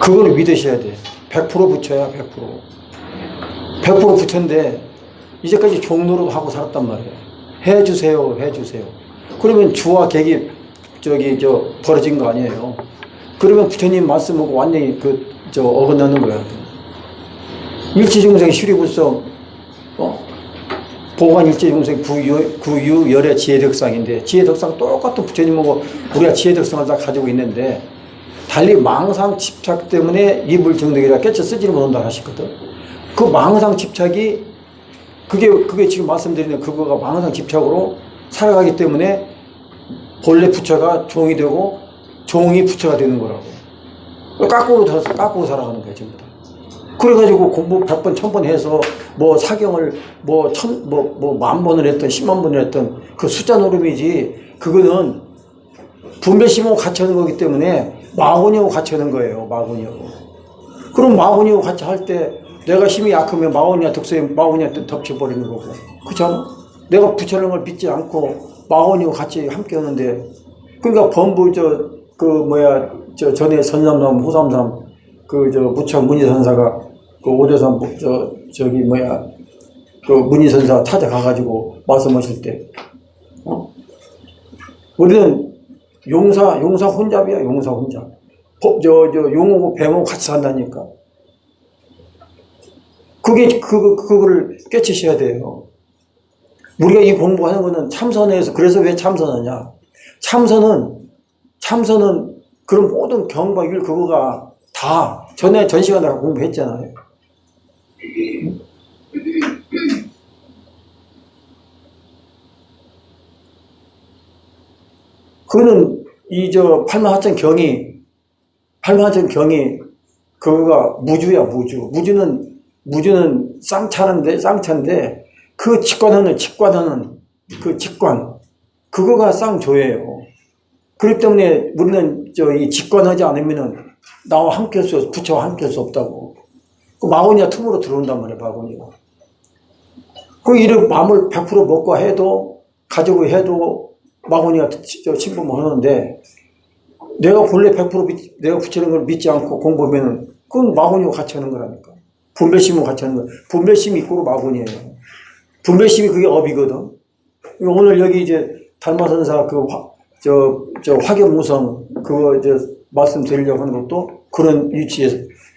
그걸 믿으셔야 돼. 100% 부처야, 100%. 100% 부처인데, 이제까지 종로로 하고 살았단 말이에요. 해주세요, 해주세요. 그러면 주와 객이, 벌어진 거 아니에요. 그러면 부처님 말씀하고 완전히 어긋나는 거야. 일체중생 시리불성, 보관 일체중생 구유열의 지혜덕상인데, 지혜덕상 똑같은 부처님하고 우리가 지혜덕상을 다 가지고 있는데, 달리 망상 집착 때문에 이불정득이라 깨쳐 쓰지를 못한다 하시거든. 그 망상 집착이, 그게 지금 말씀드리는 그거가 망상 집착으로 살아가기 때문에 본래 부처가 종이 되고 종이 부처가 되는 거라고. 깎고 살아가는 거야, 전부 다. 그래가지고 공부 100번, 1000번 해서 사경을 10,000번을 했던 10만 번을 했던 그 숫자 노름이지, 그거는 분별심하고 같이 하는 거기 때문에 마구니하고 같이 하는 거예요, 마구니하고. 그럼 마구니하고 같이 할 때 내가 힘이 약하면 마구니와 덕수에 마구니한테 덮쳐버리는 거고. 그렇잖아? 내가 부처라는 걸 믿지 않고 마구니와 같이 함께 하는데, 그러니까 범부 전에 선삼삼, 후삼삼, 무척 문희선사가, 오대산, 문희선사 찾아가가지고 말씀하실 때, 우리는 용사 혼잡이야, 용사 혼잡. 용하고 뱀하고 같이 산다니까. 그거를 깨치셔야 돼요. 우리가 이 공부하는 거는 참선에서, 그래서 왜 참선하냐. 참선은 그런 모든 경과 율 그거가 다 전 시간에 공부했잖아요. 그거는 팔만하천 경이 그거가 무주야, 무주. 무주는 쌍차인데 그 직관하는 그 직관, 그거가 쌍조예요. 그렇기 때문에 우리는 이 직관하지 않으면은 나와 함께 할 수 없어, 부처와 함께 할 수 없다고. 그 마구니가 틈으로 들어온단 말이에요, 마구니가. 그 일을 마음을 100% 먹고 해도, 가지고 해도 마구니가 침범을 하는데, 내가 본래 100% 내가 부처라는 걸 믿지 않고 공부하면은 그건 마구니와 같이 하는 거라니까. 분별심과 같이 하는 거야. 분별심이 이꼬로 마구니예요. 분별심이 그게 업이거든. 오늘 여기 달마선사 화경무성 그거 말씀드리려고 하는 것도 그런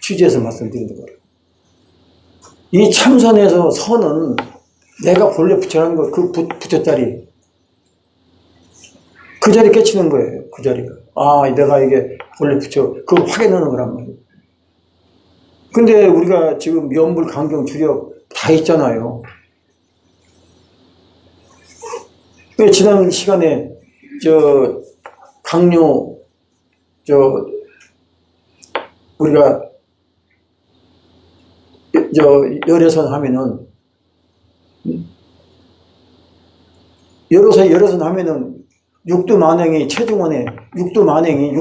취지에서 말씀드리는 거예요. 이 참선에서 선은 내가 본래 부처라는 거, 그 부처 자리, 그 자리 깨치는 거예요. 그 자리가. 내가 이게 본래 부처, 그걸 확인하는 거란 말이에요. 근데 우리가 지금 연불, 강경, 주력 다 있잖아요. 지난 시간에 강요, 우리가 열애선 하면은, 열애선 하면은 육두만행이 체중원에 육두만행,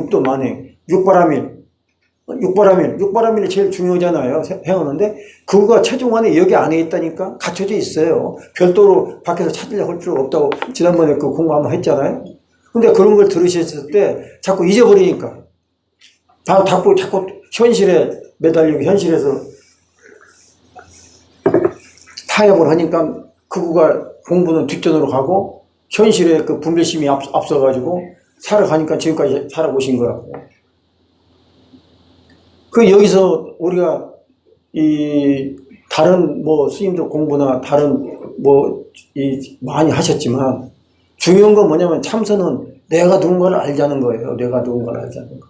육바라밀이 제일 중요하잖아요. 행하는데 그거가 체중안에 여기 안에 있다니까. 갖춰져 있어요. 별도로 밖에서 찾으려고 할 필요가 없다고 지난번에 그 공부 한번 했잖아요. 근데 그런 걸 들으셨을 때 자꾸 잊어버리니까 자꾸 현실에 매달리고 현실에서 타협을 하니까 그거가 공부는 뒷전으로 가고 현실에 그 분별심이 앞서가지고 살아가니까 지금까지 살아오신 거라고. 여기서 우리가 다른 스님들 공부나 다른 많이 하셨지만 중요한 건 뭐냐면 참선은 내가 누군가를 알자는 거예요. 내가 누군가를 알자는 거.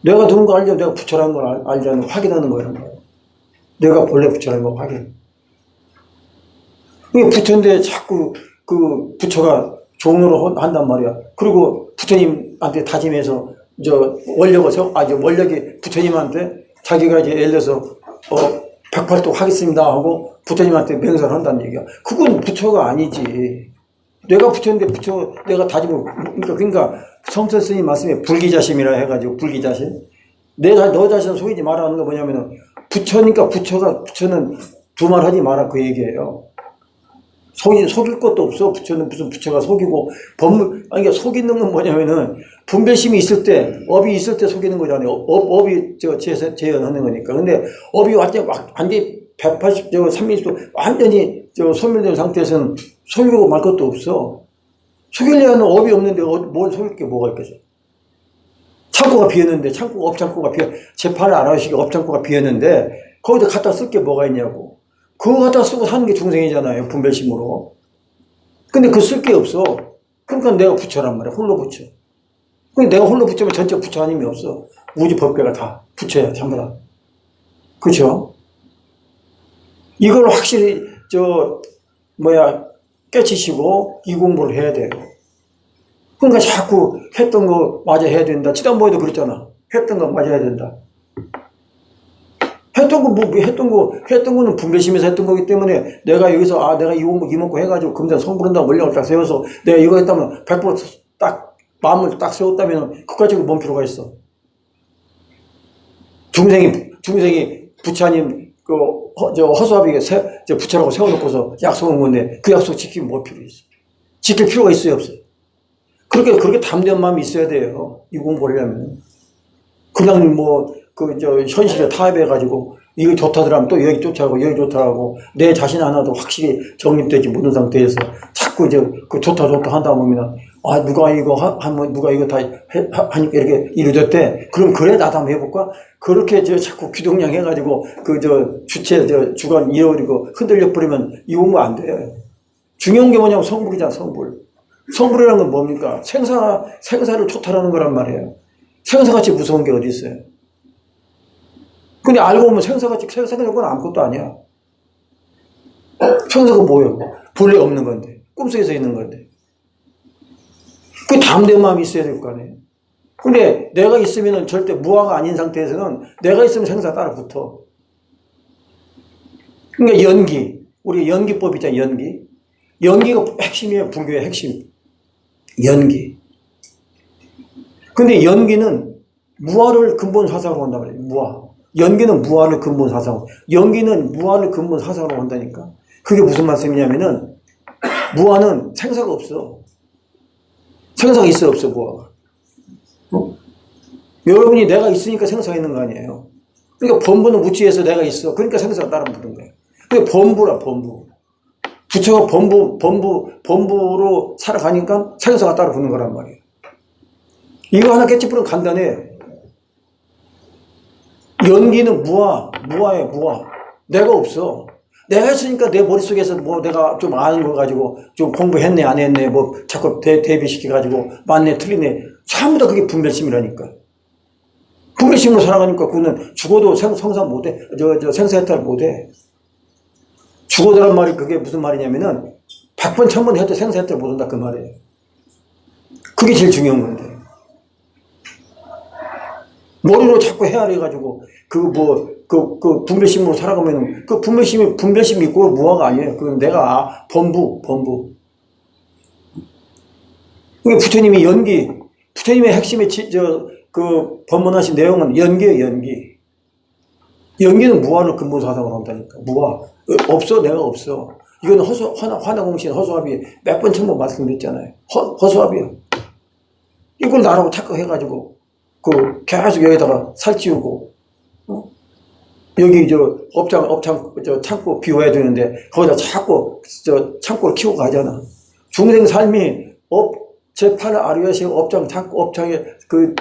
내가 누군가 알자면 내가 부처라는 걸 알자는 걸 확인하는 거란 말이에요. 내가 본래 부처라는 걸 확인. 이게 부처인데 자꾸 그 부처가 종로로 한단 말이야. 그리고 부처님한테 다짐해서 원력이 부처님한테 자기가 예를 들어서 108도 하겠습니다 하고 부처님한테 맹세를 한다는 얘기야. 그건 부처가 아니지. 내가 부처인데 내가 다짐을, 그러니까 성천 스님 말씀에 불기자심이라 해가지고 불기자심. 너 자신을 속이지 마라 하는 거 뭐냐면은 부처니까 부처는 두말 하지 마라 그 얘기예요. 속일 것도 없어. 부처는 무슨 부처가 속이고, 아니, 그러니까 속이는 건 뭐냐면은, 분별심이 있을 때, 업이 있을 때 속이는 거잖아요. 업이 재현하는 거니까. 근데 업이 완전히 180, 30도 완전히 소멸된 상태에서는 속이고 말 것도 없어. 속이려는 업이 없는데 뭘 속일 게 뭐가 있겠어. 창고가 비었는데, 업창고가 제 팔을 알아시게 업창고가 비었는데, 거기다 갖다 쓸 게 뭐가 있냐고. 그거 갖다 쓰고 사는 게 중생이잖아요, 분별심으로. 근데 그 쓸 게 없어. 그러니까 내가 부처란 말이야, 홀로 부처. 근데 내가 홀로 부처면 전체 부처 아님이 없어. 우주 법계가 다 부처야, 전부 다. 그쵸? 이걸 확실히, 깨치시고, 이 공부를 해야 돼요. 그러니까 자꾸 했던 거 맞아 해야 된다. 지난번에도 그랬잖아. 했던 거 맞아 해야 된다. 했던 거는 분별심에서 했던 거기 때문에 내가 여기서, 내가 이 공부 이만큼 해가지고 금전 성불한다고 원령을 딱 세워서 내가 이거 했다면 100% 딱, 마음을 딱 세웠다면 그까지 뭔 필요가 있어. 중생이 부처님, 허수아비가 부처라고 세워놓고서 약속한 건데 그 약속 지키면 뭐 필요 있어. 지킬 필요가 있어요, 없어요? 그렇게 담대한 마음이 있어야 돼요. 이 공부를 하려면. 그냥 현실에 타협해가지고, 이거 좋다더라면 또 여기 쫓아가고, 여기 좋다고, 내 자신 하나도 확실히 정립되지 못한 상태에서 자꾸 좋다 한다 보면, 누가 이거 하면, 누가 이거 다 하니까 이렇게 이루어졌대. 그럼 그래, 나도 한번 해볼까? 그렇게 자꾸 귀동냥 해가지고, 주관 잃어버리고 흔들려 버리면 이 공부 안 돼. 중요한 게 뭐냐면 성불이잖아, 성불. 성불이라는 건 뭡니까? 생사를 초탈하는 거란 말이에요. 생사같이 무서운 게 어디 있어요? 근데 알고 보면 생사같이, 생사는 아무것도 아니야. 생사가 뭐예요? 본래 없는 건데. 꿈속에서 있는 건데. 그 담대한 마음이 있어야 될 거 아니에요? 근데 내가 있으면 절대 무아가 아닌 상태에서는 내가 있으면 생사 따라 붙어. 그러니까 우리 연기법 있잖아요, 연기. 연기가 핵심이에요, 불교의 핵심. 연기. 근데 연기는 무아를 근본 사상으로 한단 말이에요. 무아. 연기는 무아를 근본 사상으로. 연기는 무아를 근본 사상으로 한다니까. 그게 무슨 말씀이냐면은, 무아는 생사가 없어. 생사가 있어, 없어, 무아가. 여러분이 내가 있으니까 생사가 있는 거 아니에요. 그러니까 범부는 무치에서 내가 있어. 그러니까 생사가 따라 붙는 거예요. 그게 범부라, 범부. 부처가 범부로 살아가니까 생사가 따라 붙는 거란 말이에요. 이거 하나 깨치풀은 간단해. 연기는 무아예요, 무아. 내가 없어. 내가 있으니까 내 머릿속에서 내가 좀 아는 거 가지고 좀 공부했네, 안 했네, 자꾸 대비시켜가지고 맞네, 틀리네. 전부 다 그게 분별심이라니까. 분별심으로 살아가니까 그는 죽어도 성사 못해. 생사해탈 못해. 죽어도란 말이 그게 무슨 말이냐면은 100번, 1000번 해도 생사해탈 못한다 그 말이에요. 그게 제일 중요한 건데. 머리로 자꾸 헤아려가지고, 분별심으로 살아가면, 분별심이 있고 무아가 아니에요. 그건 내가, 범부. 그게 부처님의 핵심의 법문하신 내용은 연기예요, 연기. 연기는 무아를 근본 사상으로 한다니까. 무아. 없어, 내가 없어. 이건 화나공신, 허수아비 몇 번, 1000번 말씀드렸잖아요. 허수아비야. 이걸 나라고 착각해가지고, 계속 여기다가 살찌우고, 여기 창고 비워야 되는데, 거기다 자꾸 창고를 키우고 가잖아. 중생 삶이 제 팔을 아류하시 업장의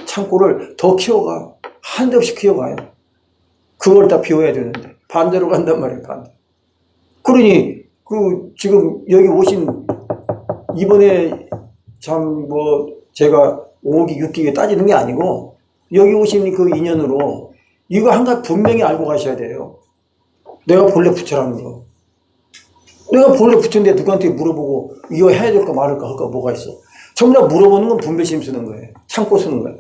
창고를 더 키워가. 한데 없이 키워가요. 그걸 다 비워야 되는데, 반대로 간단 말이에요, 반대. 그러니, 지금 여기 오신, 이번에 제가 5기, 6기 따지는 게 아니고, 여기 오신 그 인연으로, 이거 한 가지 분명히 알고 가셔야 돼요. 내가 본래 부처라는 거. 내가 본래 부처인데 누구한테 물어보고, 이거 해야 될까 말할까 할까 뭐가 있어. 전부 다 물어보는 건 분별심 쓰는 거예요. 참고 쓰는 거예요.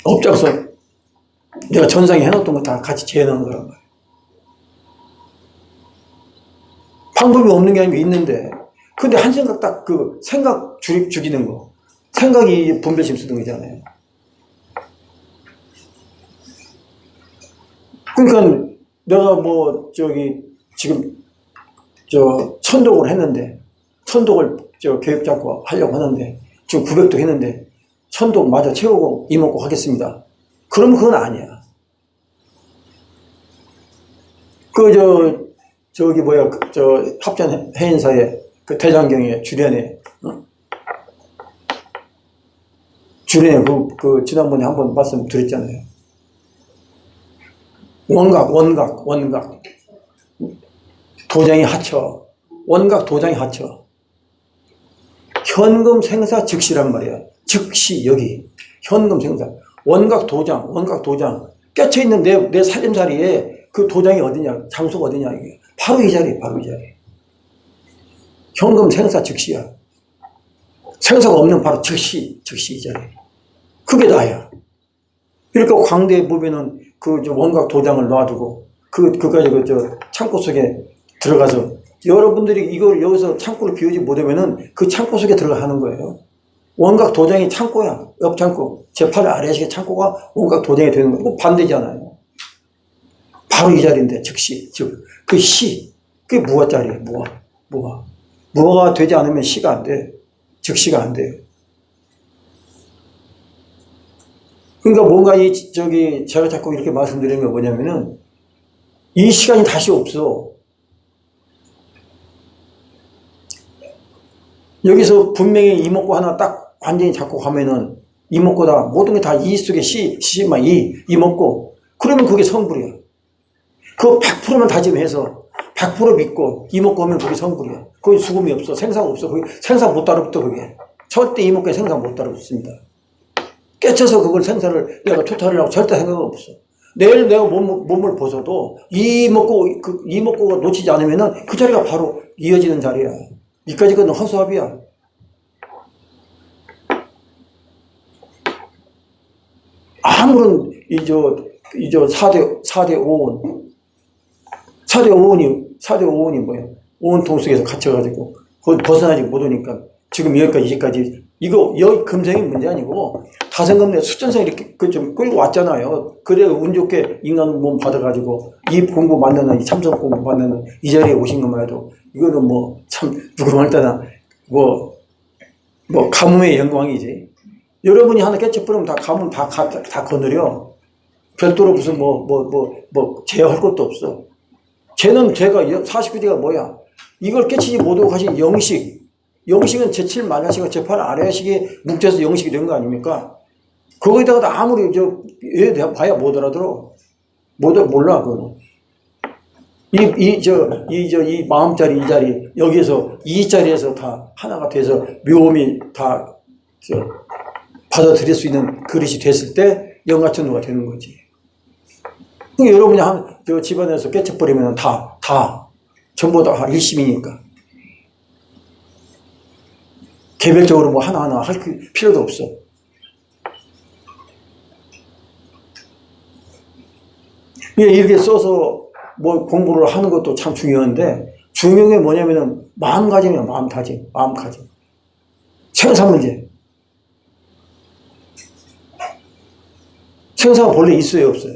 업장서, 내가 전상에 해놓았던 거 다 같이 재현하는 거란 말이에요. 방법이 없는 게 아니고 있는데, 근데 한 생각 딱 생각 죽이는 거. 생각이 분별심 쓰는 거잖아요. 그러니까 내가 지금 천독을 했는데, 천독을 계획 잡고 하려고 하는데, 지금 900도 했는데, 천독 마저 채우고 이목고 하겠습니다. 그러면 그건 아니야. 합전 해인사의 그 대장경의 주련에, 주련에 지난번에 한번 말씀드렸잖아요. 원각. 도장이 하쳐. 원각 도장이 하쳐. 현금 생사 즉시란 말이야. 즉시, 여기. 현금 생사. 원각 도장. 깨쳐있는 내 살림살이에 그 도장이 어디냐, 장소가 어디냐, 이게. 바로 이 자리. 현금 생사 즉시야. 생사가 없는 바로 즉시 이 자리. 그게 나야. 그러니까 광대에 보면은 원각 도장을 놔두고, 창고 속에 들어가서, 여러분들이 이걸 여기서 창고를 비우지 못하면은 그 창고 속에 들어가 하는 거예요. 원각 도장이 창고야. 옆창고. 제8 아래식의 창고가 원각 도장이 되는 거고 반대잖아요. 바로 이 자리인데, 즉시. 그게 무화짜리예요, 무화. 무화가 되지 않으면 시가 안 돼. 즉시가 안 돼요. 그러니까 뭔가 제가 자꾸 이렇게 말씀드리는 게 뭐냐면은, 이 시간이 다시 없어. 여기서 분명히 이목구 하나 딱 완전히 잡고 가면은, 이목구다. 모든 게 다 이 속에 시만 이목구. 그러면 그게 성불이야. 그거 100%만 다짐해서, 100% 믿고, 이목구 하면 그게 성불이야. 거기 수금이 없어. 생사가 없어. 거기 생사 못 따라붙어, 그게. 절대 이목구에 생사 못 따라붙습니다. 깨쳐서 그걸 생사를 내가 토탈을 하고 절대 생각 없어. 내일 내가 몸을 벗어도 이목구가 놓치지 않으면은 그 자리가 바로 이어지는 자리야. 이까지 건 허수아비야. 아무런 4대 5원이 뭐야? 5원 통속에서 갇혀가지고 거기 벗어나지 못하니까 지금 여기까지 여기 금생이 문제 아니고 다생금내 수전생 이렇게 좀 끌고 왔잖아요. 그래 운 좋게 인간 몸 받아가지고 이 공부 만드는, 이 참선 공부 만드는 이 자리에 오신 것만 해도 이거는 누구 할 때나 가뭄의 영광이지. 여러분이 하나 깨쳐버리면 다 가뭄 다 거느려. 별도로 무슨 제어할 것도 없어. 쟤는 제가 49대가 뭐야? 이걸 깨치지 못하고 가신 영식은 제7 말하시고 제8 아래하시기에 뭉쳐서 영식이 된 거 아닙니까? 거기다가 아무리 봐야 못 알아들어. 몰라, 그거는. 이 마음자리, 이 자리, 여기에서, 이 자리에서 다 하나가 돼서 묘음이 다, 받아들일 수 있는 그릇이 됐을 때 영가천도가 되는 거지. 여러분이 집안에서 깨쳐버리면 전부 다 일심이니까. 개별적으로 하나하나 할 필요도 없어. 이렇게 써서 공부를 하는 것도 참 중요한데, 중요한 게 뭐냐면은 마음가짐이야, 마음가짐. 생사 문제. 생사가 본래 있어요, 없어요?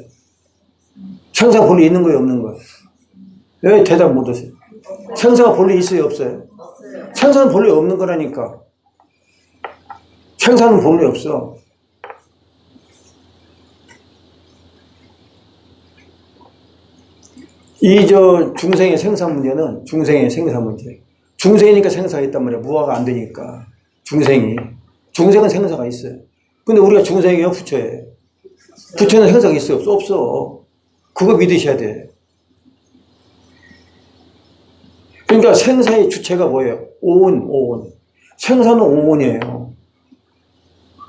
생사가 본래 있는 거예요, 없는 거예요? 왜 대답 못 하세요? 생사가 본래 있어요, 없어요? 생사는 본래 없는 거라니까. 생사는 본래 없어. 중생의 생사 문제는 중생의 생사 문제. 중생이니까 생사가 있단 말이야. 무화가 안 되니까. 중생은 생사가 있어요. 근데 우리가 중생이에요, 부처예요? 부처는 생사가 있어요, 없어? 그거 믿으셔야 돼. 그러니까 생사의 주체가 뭐예요? 오온. 생사는 오온이에요.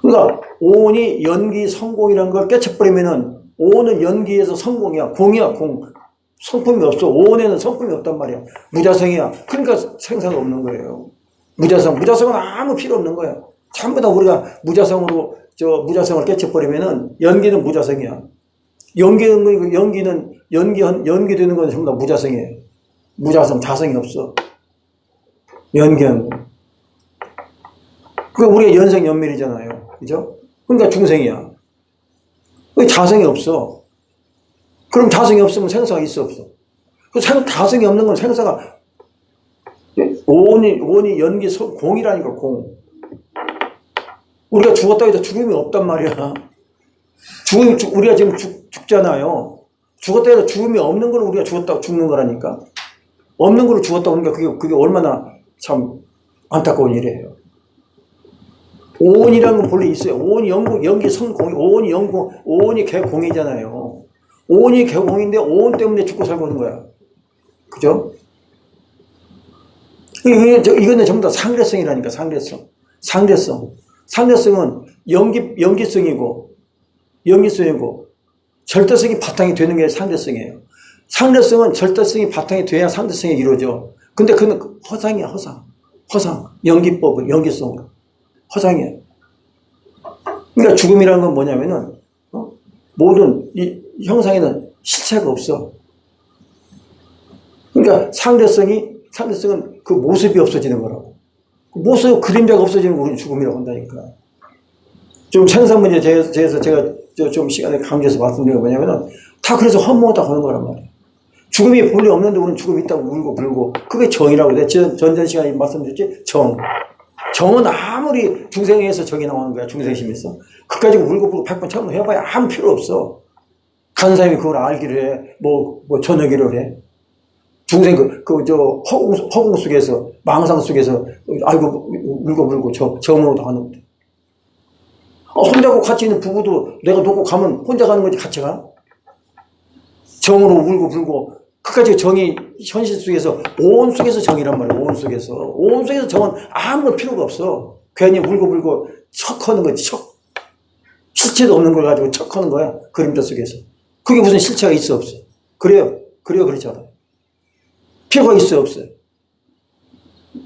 그러니까 오온이 연기 성공이라는 걸 깨쳐버리면은 오온은 연기에서 성공이야. 공이야, 공. 성품이 없어. 오온에는 성품이 없단 말이야. 무자성이야. 그러니까 생사가 없는 거예요. 무자성은 아무 필요 없는 거야. 전부 다 우리가 무자성을 깨쳐버리면은 연기는 무자성이야. 연기되는 건 전부 다 무자성이에요. 무자성, 자성이 없어. 연기하는 거. 우리가 연생연멸이잖아요. 그죠? 그러니까 중생이야. 자성이 없어. 그럼 자성이 없으면 생사가 있어, 없어? 자성이 없는 건 생사가 오온이 연기 공이라니까, 공. 우리가 죽었다고 해도 죽음이 없단 말이야. 우리가 지금 죽잖아요. 죽었다고 해도 죽음이 없는 걸 우리가 죽었다고 죽는 거라니까. 없는 걸로 죽었다고 하니까 그게 얼마나 참 안타까운 일이에요. 오온이라는 건 본래 있어요. 오온이 연기 성공이, 오온이 연공, 오온이 개공이잖아요. 오온이 개공인데 오온 때문에 죽고 살고 있는 거야. 그죠? 이거는 전부 다 상대성이라니까, 상대성. 상대성은 연기성이고, 절대성이 바탕이 되는 게 상대성이에요. 상대성은 절대성이 바탕이 돼야 상대성이 이루어져. 근데 그는 허상이야, 허상. 연기법을, 연기성으로. 허상이야. 그러니까 죽음이라는 건 뭐냐면은, 모든 이 형상에는 실체가 없어. 그러니까 상대성은 그 모습이 없어지는 거라고. 모습, 그림자가 없어지는 거 우리는 죽음이라고 한다니까. 좀 생산 문제에 대해서 제가 좀 시간에 강조해서 말씀드린 게 뭐냐면은, 다 그래서 허무하다고 하는 거란 말이에요. 죽음이 본래 없는데 우리는 죽음이 있다고 울고 불고, 그게 정이라고. 내가 전전 시간에 말씀드렸지? 정. 정은 아무리 중생에서 정이 나오는 거야, 중생심에서. 그까지 울고 불고 100번 처음 해봐야 아무 필요 없어. 가는 사람이 그걸 알기를 해. 전하기를 해. 중생 허공 속에서, 망상 속에서, 아이고, 울고 불고 정으로 다 하는 거지. 혼자고 같이 있는 부부도 내가 놓고 가면 혼자 가는 거지, 같이 가? 정으로 울고 불고, 그까지 정이 현실 속에서, 온 속에서 정이란 말이야, 온 속에서. 온 속에서 정은 아무 필요가 없어. 괜히 울고 불고 척하는 거지, 척. 실체도 없는 걸 가지고 척하는 거야, 그림자 속에서. 그게 무슨 실체가 있어, 없어? 그래요, 그렇잖아. 필요가 있어요, 없어요?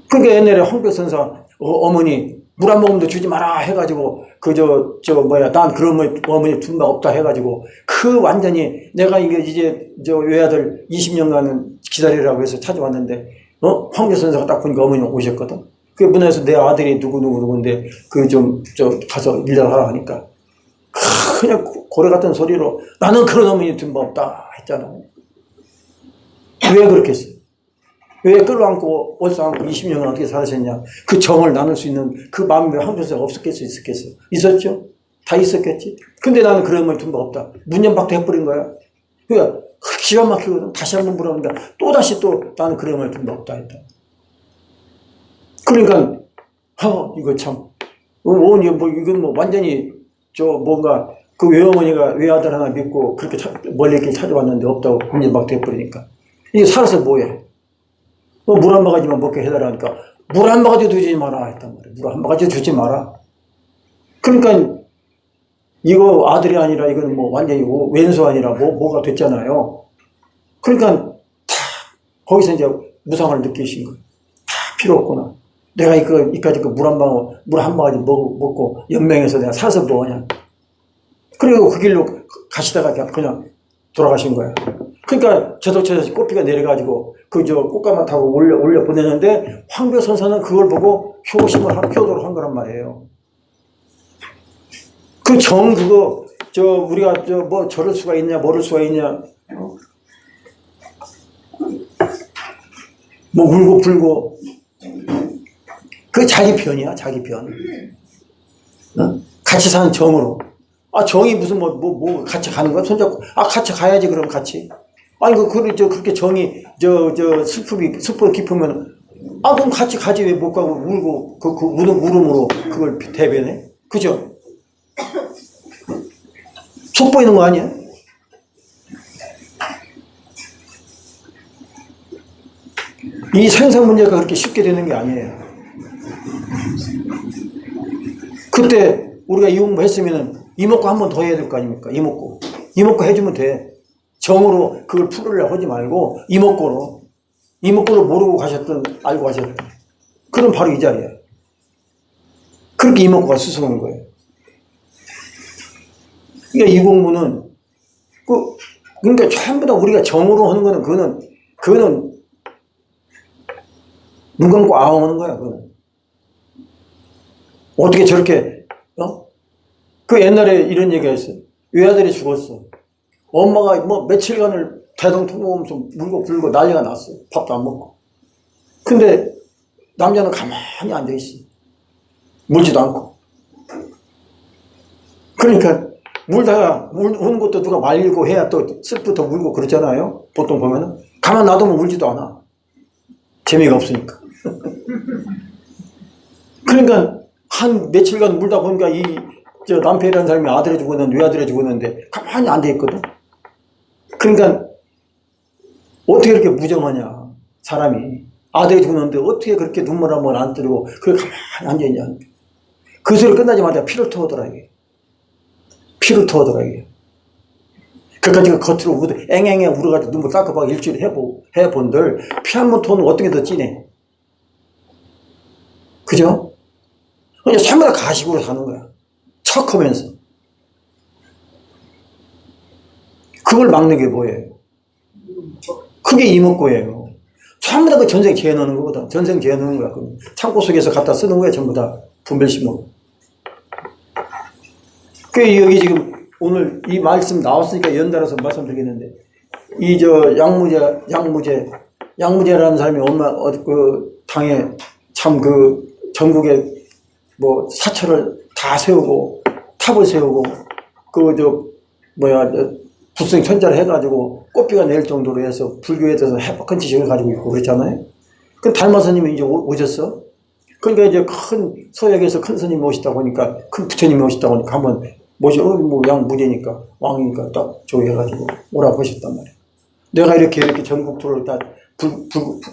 그러니까 옛날에 황벽선사 어머니 물 한 모금도 주지 마라 해가지고 난 그런 어머니 둔 바 없다 해가지고 그 완전히 내가 이제 외아들 20년간은 기다리라고 해서 찾아왔는데 황벽선사가 딱 보니까 어머니 오셨거든. 그 문화에서 내 아들이 누구인데 가서 일하라 하니까 그냥 고래 같은 소리로 나는 그런 어머니 둔 바 없다 했잖아. 왜 그렇게 했어? 왜 끌어안고 올싸안고 20년을 어떻게 살으셨냐. 그 정을 나눌 수 있는 그 마음이 황벽선사가 없었겠어, 있었겠어? 있었죠? 다 있었겠지? 근데 나는 그런 어머니 둔 바 없다. 문연박도 해버린 거야. 그러니까 기가 막히거든. 다시 한번 물어보니까 또다시 나는 그런 어머니 둔 바 없다 했다. 그러니까 이거 참 이건 완전히 뭔가 그 외어머니가 외아들 하나 믿고 그렇게 멀리 이렇게 찾아왔는데 없다고 문연박도 해버리니까 이게 살아서 뭐해? 물 한 바가지만 먹게 해달라니까 물 한 바가지 주지 마라 했단 말이야. 물 한 바가지 주지 마라. 그러니까 이거 아들이 아니라 이건 완전히 왼수 아니라 뭐가 됐잖아요. 그러니까 다 거기서 이제 무상을 느끼신 거예요. 다 필요 없구나. 내가 이까지 물 한 바가지 먹고 연맹해서 내가 살아서 뭐하냐. 그리고 그 길로 가시다가 그냥 돌아가신 거야. 그러니까 저도저도 꽃비가 내려가지고 꽃가마 타고 올려 보내는데 황벽선사는 그걸 보고 효도를 한 거란 말이에요. 그 정 그거 우리가 저럴 수가 있냐 모를 수가 있냐 울고 불고 그 자기 편이야, 자기 편. 같이 사는 정으로. 정이 무슨 같이 가는 거야? 손잡고 같이 가야지. 그럼 같이. 아니 그렇게 정이 슬픔이 깊으면 그럼 같이 가지. 왜 못 가고 울고 그 울음으로 그걸 대변해? 그죠? 속 보이는 거 아니야? 이 생산 문제가 그렇게 쉽게 되는 게 아니에요. 그때 우리가 이혼부 했으면은 이목구 한 번 더 해야 될 거 아닙니까? 이목구 해주면 돼. 정으로 그걸 풀으려고 하지 말고 이목구로 모르고 가셨든 알고 가셨든 그럼 바로 이 자리야. 그렇게 이목구가 수성한 거예요. 그러니까 이 공부는 그러니까 전부 다 우리가 정으로 하는 거는 그거는 눈 감고 아웅하는 거야. 그거는 어떻게 저렇게 그 옛날에 이런 얘기가 있어요. 외아들이 죽었어. 엄마가 며칠간을 대동통곡하면서 물고 불고 난리가 났어. 밥도 안 먹고. 근데 남자는 가만히 앉아있어. 물지도 않고. 그러니까 물다가 우는 것도 누가 말리고 해야 또 쓱부터 물고 그러잖아요. 보통 보면은 가만 놔두면 울지도 않아. 재미가 없으니까. 그러니까 한 며칠간 물다 보니까 저 남편이라는 사람이 아들이 죽었는데 외아들이 죽었는데 가만히 앉아있거든. 그러니까 어떻게 그렇게 무정하냐 사람이. 아들이 죽었는데 어떻게 그렇게 눈물 한 번 안 뜨리고 그렇게 가만히 앉아있냐. 그 소리 끝나자마자 피를 토하더라 이게. 피를 토하더라 이게. 그까지 겉으로 앵앵해 울어가지고 눈물 닦아봐 일주일 해본들 피 한 번 토는 어떻게 더 진해. 그죠? 그냥 전부 다 가식으로 사는 거야. 척하면서. 그걸 막는 게 뭐예요? 그게 이목구예요. 전부 다 그 전생 재해놓는 거거든. 전생 재해놓는 거야. 창고 속에서 갖다 쓰는 거야. 전부 다 분별심으로. 그 여기 지금 오늘 이 말씀 나왔으니까 연달아서 말씀드리겠는데 이 저 양무제라는 사람이 얼마 그 당에 참 그 전국에 뭐 사찰을 다 세우고 탑을 세우고 그 저 뭐야 불성 천자를 해가지고 꽃비가 내릴 정도로 해서 불교에 대해서 해박한 지식을 가지고 있고 그랬잖아요. 그 달마스님이 이제 오셨어. 그러니까 이제 큰 서역에서 큰 스님이 오시다 보니까 큰 부처님이 오시다 보니까 한번 뭐 양무제니까 왕이니까 딱 저기 해가지고 오라고 하셨단 말이야. 내가 이렇게 전국토를 다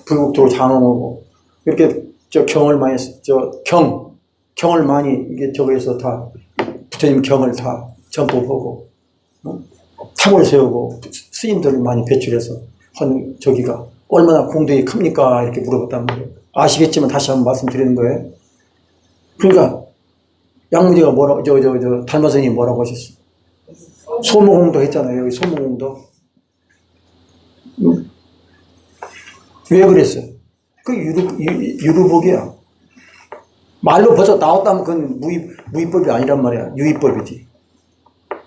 불국토를 장엄하고 이렇게 저 경을 많이 경을 많이 이게 저기에서 다 부처님 경을 다 전법하고 탑을 세우고 스님들을 많이 배출해서 한 저기가 얼마나 공덕이 큽니까 이렇게 물어봤단 말이에요. 아시겠지만 다시 한번 말씀드리는 거예요. 그러니까 양무제가 뭐라고 저 달마스님이 뭐라고 하셨어? 소모공도 했잖아요. 여기 소모공도. 왜 그랬어요? 그 유루복이야. 말로 벌써 나왔다면 그건 무위법이 아니란 말이야. 유위법이지.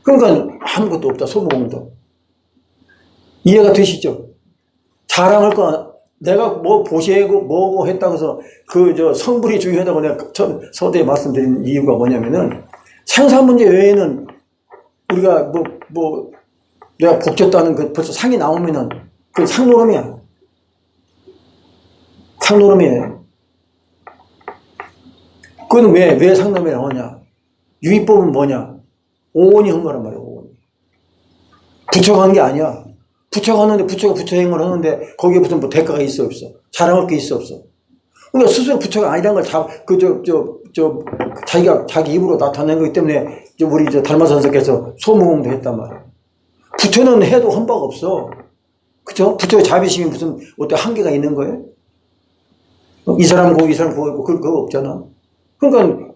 그러니까 아무것도 없다. 소모공도. 이해가 되시죠? 자랑할 거 내가 뭐 보시고 뭐고 했다고 해서 그 저 성불이 중요하다고 내가 서두에 말씀드린 이유가 뭐냐면은 생사 문제 외에는 우리가 뭐 내가 복졌다는 그 벌써 상이 나오면은 그 상노름이야. 상노름이에요. 그건 왜 상노름이라고 하냐? 유의법은 뭐냐? 오온이 한 거란 말이야. 오온이. 부처가 한 게 아니야. 부처가 하는데 부처가 부처 행을 하는데 거기에 무슨 뭐 대가가 있어 없어? 자랑할 게 있어 없어? 그러니까 스스로 부처가 아니라는 걸 자기가 자기 입으로 나타낸 거기 때문에 우리 달마선생께서 소무공도 했단 말이야. 부처는 해도 한 바가 없어. 그죠? 부처의 자비심이 무슨 어떤 한계가 있는 거예요? 이 사람 구하고 이 사람 구하고 그거 없잖아. 그러니까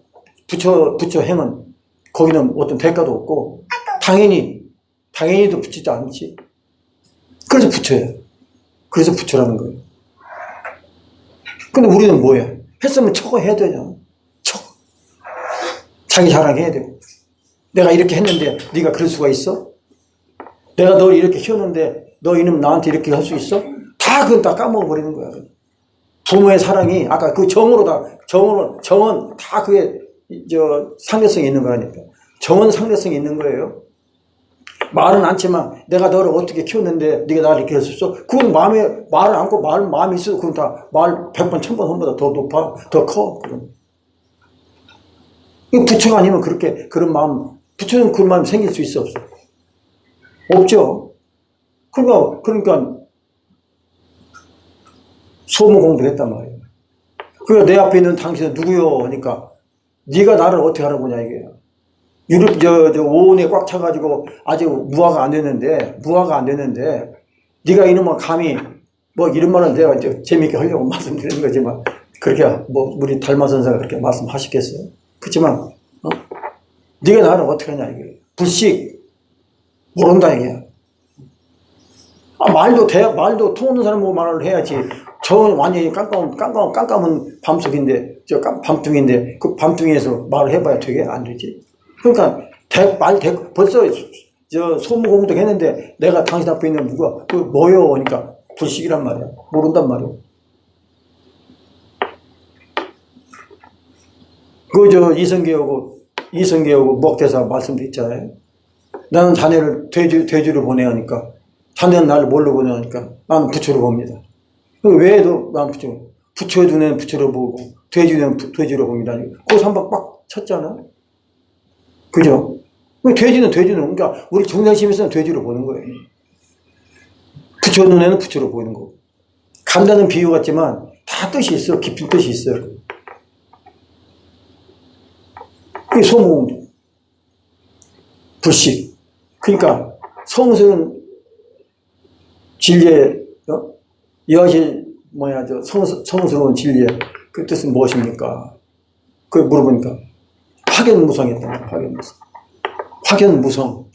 부처 행은 거기는 어떤 대가도 없고 당연히도 붙이지 않지. 그래서 부처예요. 그래서 부처라는 거예요. 근데 우리는 뭐야? 했으면 척 해야 되잖아. 척. 자기 자랑해야 되고. 내가 이렇게 했는데 네가 그럴 수가 있어? 내가 널 이렇게 키웠는데 너 이놈 나한테 이렇게 할 수 있어? 다 그건 다 까먹어버리는 거야. 부모의 사랑이 아까 그 정은 다 그게 상대성이 있는 거라니까. 정은 상대성이 있는 거예요. 말은 않지만 내가 너를 어떻게 키웠는데 네가 나를 이렇게 했었어? 그건 말을 안고 마음이 있어도 그건 다 말 100번 1000번 한보다 더 높아 더 커. 그럼 부처가 아니면 그런 마음 부처는 그런 마음이 생길 수 있어 없어? 없죠. 그러니까 소모공도 했단 말이에요. 그러니까 내 앞에 있는 당신은 누구요? 하니까 네가 나를 어떻게 알아보냐 이게. 오온에 꽉 차가지고 아직 무화가 안 됐는데 네가 이놈아 감히 뭐 이런 말은 내가 이제 재미있게 하려고 말씀드리는 거지만 그렇게 뭐 우리 달마 선생가 그렇게 말씀하시겠어요? 그렇지만 네가 나를 어떻게 하냐 이게. 불식 모른다 이게. 말도 통하는 사람 보고 말을 해야지. 저는 완전히 깜깜한 밤속인데 밤중인데 그 밤중에서 말을 해봐야 되게 안 되지. 그러니까 벌써 소무공덕 했는데 내가 당신 앞에 있는 누가 그 뭐요? 그러니까 불식이란 말이야. 모른단 말이야. 이성계하고 먹대사 말씀도 있잖아요. 나는 자네를 돼지로 보내야 하니까, 자네는 나를 뭘로 보내야 하니까 나는 부처로 봅니다. 왜도 나는 부처의 눈에는 부처로 보고 돼지 눈에는 돼지로 봅니다. 거기서 한 방 빡 쳤잖아. 그죠? 돼지는 그러니까 우리 정상심에서는 돼지로 보는 거예요. 부처 눈에는 부처로 보이는 거고. 간다는 비유 같지만 다 뜻이 있어. 깊은 뜻이 있어요. 그게 소모음, 불식. 그러니까 성스러운 진리의 여하실 성스러운 진리의 그 뜻은 무엇입니까? 그걸 물어보니까 확연무성이었던 거예요. 확연무성.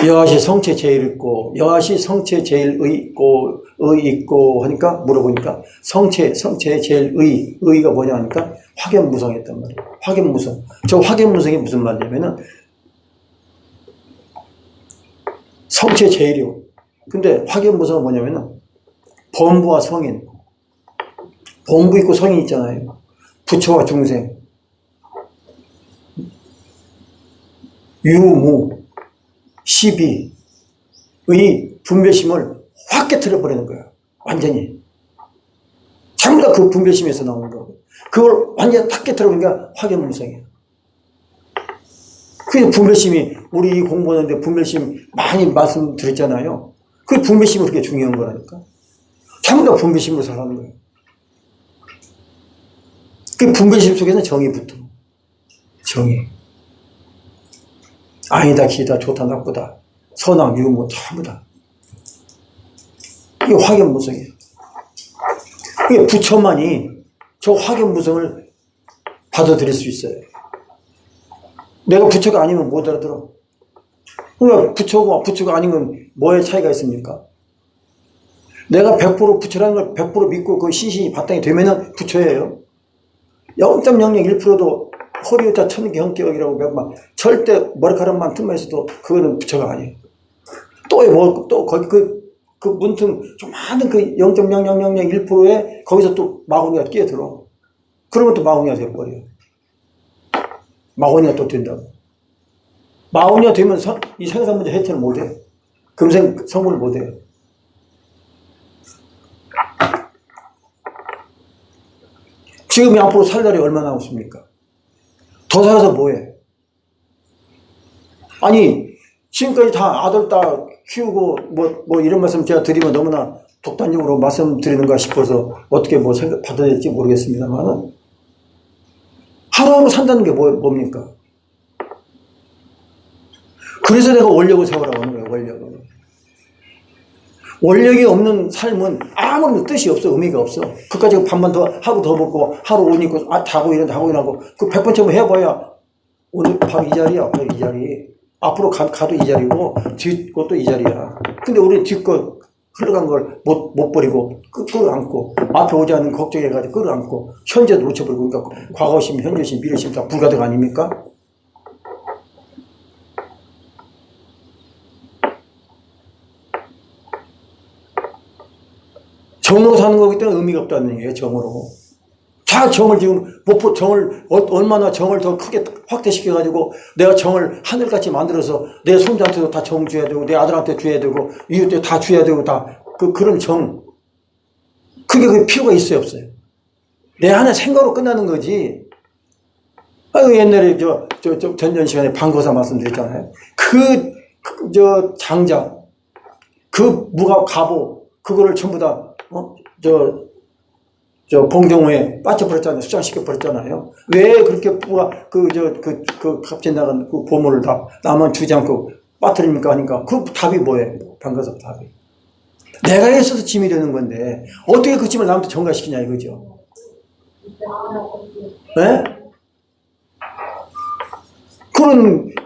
여하시 성체 제일 있고, 여하시 성체 제일 의 있고 하니까 물어보니까 성체에 제일 의가 뭐냐 하니까 확연무성했단 말이에요. 확연무성. 저 확연무성이 무슨 말이냐면은 성체 제일이요. 근데 확연무성은 뭐냐면은 범부와 성인. 범부 있고 성인 있잖아요. 부처와 중생. 유무. 시비의 분별심을 확 깨트려버리는 거야. 완전히. 전부 다 그 분별심에서 나오는 거고. 그걸 완전히 탁 깨트려버리니까 확연무성이에요. 그 분별심이, 우리 공부하는데 분별심 많이 말씀드렸잖아요. 그 분별심이 그렇게 중요한 거라니까. 전부 다 분별심으로 살아가는 거예요. 그 분별심 속에는 정이 붙어. 정이. 아니다, 기다, 좋다, 나쁘다. 선악, 유무, 전부 다. 이게 확연무성이에요. 이게 부처만이 저 확연무성을 받아들일 수 있어요. 내가 부처가 아니면 못 알아들어. 그러니까 부처가 아닌 건 뭐의 차이가 있습니까? 내가 100% 부처라는 걸 100% 믿고 그 신신이 바탕이 되면은 부처예요. 0.001%도 허리우타 천경격이라고 막 절대 머리카락만 틈만 있어도 그거는 부처가 아니에요. 또 거기 그 문틈 조그마한 그 0.0001%에 거기서 또 마구니가 끼어들어. 그러면 또 마구니가 돼버려요. 마구니가 또 된다고. 마구니가 되면 이 생산 문제 해체를 못해요. 금생 성불을 못해요. 지금 앞으로 살 날이 얼마나 남았습니까? 더 살아서 뭐해? 아니, 지금까지 다 아들, 딸 키우고, 뭐 이런 말씀 제가 드리면 너무나 독단적으로 말씀드리는가 싶어서 어떻게 받아야 될지 모르겠습니다만은, 하루하루 산다는 게 뭡니까? 그래서 내가 원력을 세우라고 하는 거예요, 원력을. 원력이 없는 삶은 아무런 뜻이 없어, 의미가 없어. 그까지 밥만 하루 더 먹고, 하루 옷 입고, 자고 일하고, 그 100번쯤 해봐야, 오늘 밥 이 자리야, 밥 이 자리. 앞으로 가도 이 자리고, 뒷것도 이 자리야. 근데 우리는 뒷것, 흘러간 걸 못 버리고, 끌어안고, 앞에 오지 않는 걱정해가지고 끌어안고, 현재도 놓쳐버리고, 그러니까 과거심, 현재심, 미래심 다 불가능 아닙니까? 정으로 사는 거기 때문에 의미가 없다는 얘기예요, 정으로. 자, 정을 지금, 얼마나 정을 더 크게 확대시켜가지고, 내가 정을 하늘같이 만들어서, 내 손자한테도 다 정 줘야 되고, 내 아들한테 줘야 되고, 이웃한테 다 줘야 되고, 그런 정. 그게 필요가 있어요, 없어요? 내 하나 생각으로 끝나는 거지. 옛날에 전전 시간에 방거사 말씀드렸잖아요. 장자, 무가 갑오, 그거를 전부 다, 봉정호에 빠져버렸잖아요. 수장시켜버렸잖아요. 왜 그렇게 값진 나간 그 보물을 다 나만 주지 않고 빠뜨립니까? 하니까 그 답이 뭐예요? 방거사 답이. 내가 했어서 짐이 되는 건데, 어떻게 그 짐을 남한테 전가시키냐 이거죠. 네?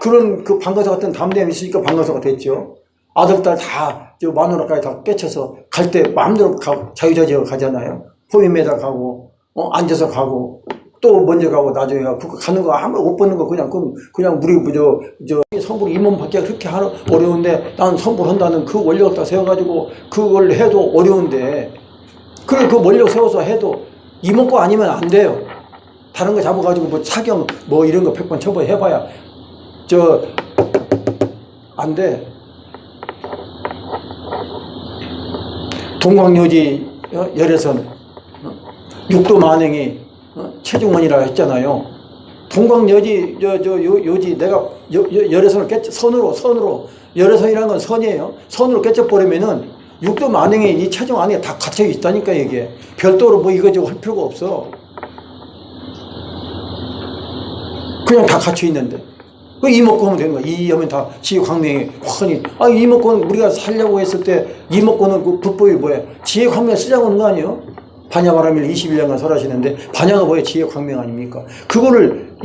그런 그 방거사 같은 담대함이 있으니까 방거사가 됐죠. 아들, 딸 다, 마누라까지 다 깨쳐서 갈 때 마음대로 자유자재로 가잖아요. 포임에다 가고, 앉아서 가고, 또 먼저 가고, 나중에 가고, 가는 거, 아무 옷 벗는 거 그냥 우리, 성불 임원 받기가 그렇게 어려운데, 난 성불한다는 그 원력을 다 세워가지고, 그걸 해도 어려운데, 그래, 그 원력 세워서 해도 이목구 아니면 안 돼요. 다른 거 잡아가지고 뭐 사경 뭐 이런 거 100번 쳐봐 해봐야 안 돼. 동광요지 열애선 육도 만행이 체중원이라 했잖아요. 동광요지 요지 내가 열애선을 선으로 열애선이라는 건 선이에요. 선으로 깨쳐버리면은 육도 만행이 이 체중 안에 다 갇혀 있다니까. 이게 별도로 뭐 이거저거 할 필요가 없어. 그냥 다 갇혀 있는데 그 이목구 하면 되는 거야. 이 하면 다 지혜광명이 확하니. 이목구는 우리가 살려고 했을 때 이목구는 그 불법이 뭐야? 지혜광명 쓰자고 하는 거 아니에요? 반야바라밀 21년간 설하시는데 반야가 뭐예요? 지혜광명 아닙니까? 그거를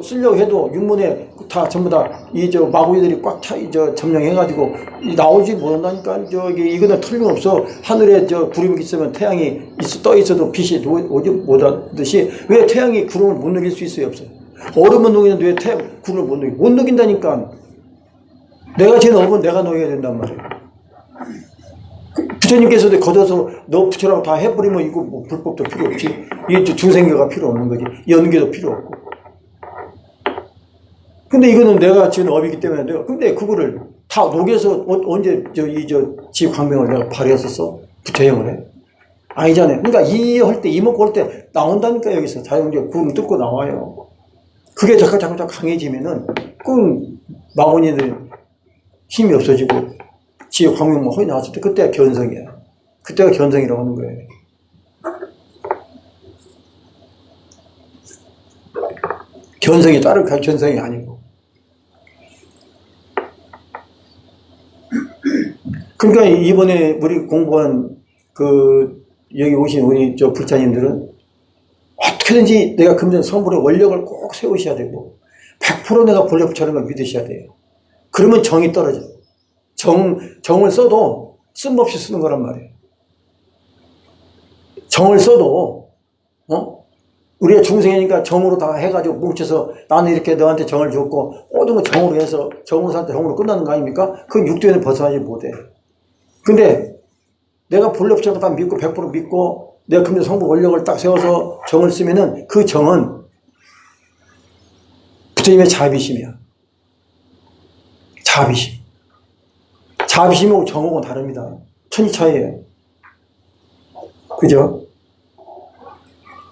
쓰려고 해도 육문에 다 전부 다 마구이들이 꽉 차 점령해가지고 나오지 못한다니까. 이거는 틀림없어. 하늘에 구름이 있으면 태양이 떠 있어도 빛이 오지 못하듯이 왜 태양이 구름을 못 녹일 수 있어요? 없어요. 얼음은 녹이는데 왜 구름을 못 녹여? 못 녹인다니까. 내가 지은 업은 내가 녹여야 된단 말이에요. 부처님께서도 걷어서 너 부처라고 다 해버리면 이거 뭐 불법도 필요 없지. 이게 중생교가 필요 없는 거지. 연계도 필요 없고. 근데 이거는 내가 지은 업이기 때문에 근데 그거를 다 녹여서 언제 지광명을 내가 발휘했었어? 부처형을 해? 아니잖아요. 그러니까 할 때 이목구 할 때 나온다니까. 여기서 자연적 구름 뚫고 나와요. 그게 자꾸 강해지면은 마구니들 힘이 없어지고 지혜 광명만 허이 나왔을 때 그때가 견성이야. 그때가 견성이라고 하는 거예요. 견성이 다른 견성이 아니고. 그러니까 이번에 우리 공부한 여기 오신 우리 불자님들은 어떻게든지 내가 금전 성불의 원력을 꼭 세우셔야 되고 100% 내가 본래 부처라는 걸 믿으셔야 돼요. 그러면 정이 떨어져. 정을 써도 쓸모없이 쓰는 거란 말이에요. 정을 써도 우리가 중생이니까 정으로 다 해가지고 뭉쳐서 나는 이렇게 너한테 정을 줬고 모든 거 정으로 해서 정으로 정으로 끝나는 거 아닙니까? 그건 육도에는 벗어나지 못해. 근데 내가 본래 부처를 다 믿고 100% 믿고 내가 금전 성불 원력을 딱 세워서 정을 쓰면은 그 정은 부처님의 자비심이야. 자비심. 자비심하고 정하고는 다릅니다. 천지 차이예요. 그죠?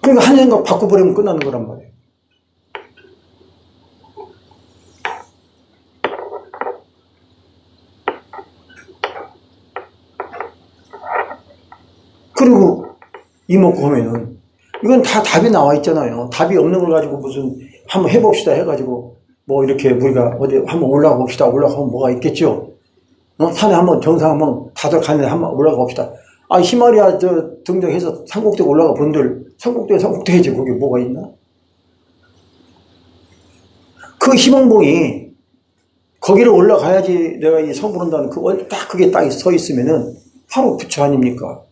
그러니까 한 생각 바꿔버리면 끝나는 거란 말이에요. 그리고 이목구 하면은 이건 다 답이 나와 있잖아요. 답이 없는 걸 가지고 무슨 한번 해봅시다 해가지고 뭐 이렇게 우리가 어디 한번 올라가 봅시다. 올라가면 뭐가 있겠죠. 산에 한번 정상 한번 다들 가는데 한번 올라가 봅시다. 히말라야 등정해서 산꼭대기 올라가 본들 산꼭대기지 거기 뭐가 있나? 그 희망봉이 거기를 올라가야지 내가 이 성불한다는 그게 딱 서 있으면은 바로 부처 아닙니까?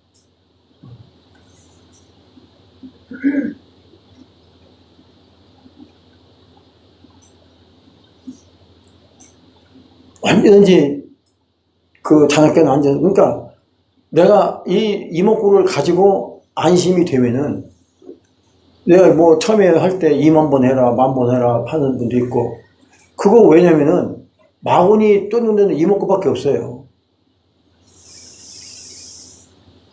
언제든지 자나깨는 앉아서, 그러니까 내가 이 이목구를 가지고 안심이 되면은 내가 뭐 처음에 할 때 2만 번 해라, 10,000번 해라 하는 분도 있고, 그거 왜냐면은 마군이 뚫는 데는 이목구밖에 없어요.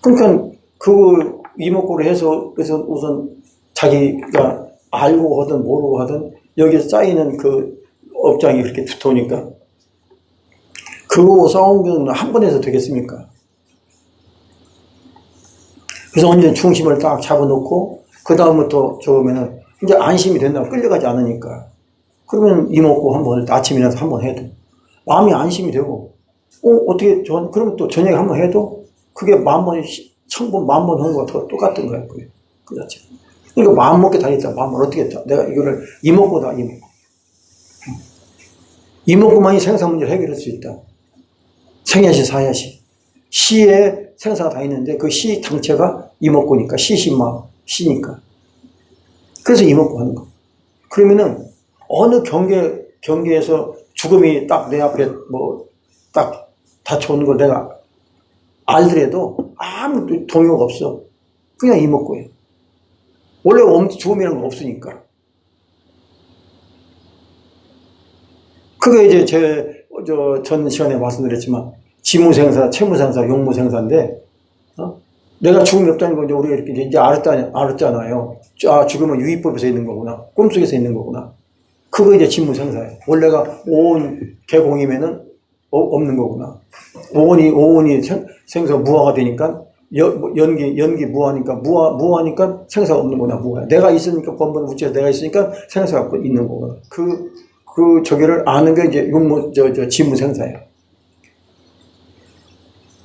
그러니까 그 이목구를 해서 그래서 우선 자기가 알고 하든 모르고 하든 여기에 쌓이는 그 업장이 그렇게 두터우니까 그거 싸우면 한 번 해서 되겠습니까? 그래서 언제 중심을 딱 잡아놓고 그 다음부터 저으면은 이제 안심이 된다고 끌려가지 않으니까. 그러면 이목구 한번 아침이라도 한번 해도 마음이 안심이 되고 어떻게 그러면 또 저녁에 한번 해도 그게 10,000번, 1,000번, 10,000번 하는 거와 똑같은 거야. 그 자체. 그러니까 마음 먹게 다녔다. 마음을 어떻게 했다. 내가 이거를 이목구다. 이목구만이 생사 문제를 해결할 수 있다. 생야시, 사야시. 시에 생사가 다 있는데 그 시 당체가 이목구니까, 시신마, 시니까. 그래서 이목구 하는 거. 그러면은 어느 경계에서 죽음이 딱 내 앞에 딱 닥쳐오는 걸 내가 알더라도 아무 동요가 없어. 그냥 이목구예요. 원래 죽음이라는 거 없으니까. 그게 이제 전 시간에 말씀드렸지만, 지무생사, 채무생사, 용무생사인데, 내가 죽음이 없다는 건 우리가 이렇게 이제 알았잖아요. 아, 죽음은 유의법에서 있는 거구나. 꿈속에서 있는 거구나. 그거 이제 지무생사예요. 원래가 오온 개공이면은 없는 거구나. 오온이 생사 무화가 되니까, 연기 무화니까, 무화니까 생사가 없는 거나, 무화. 내가 있으니까, 번번 우체에서 내가 있으니까 생사가 있는 거구나. 그 저기를 아는 게 이제 지무생사예요.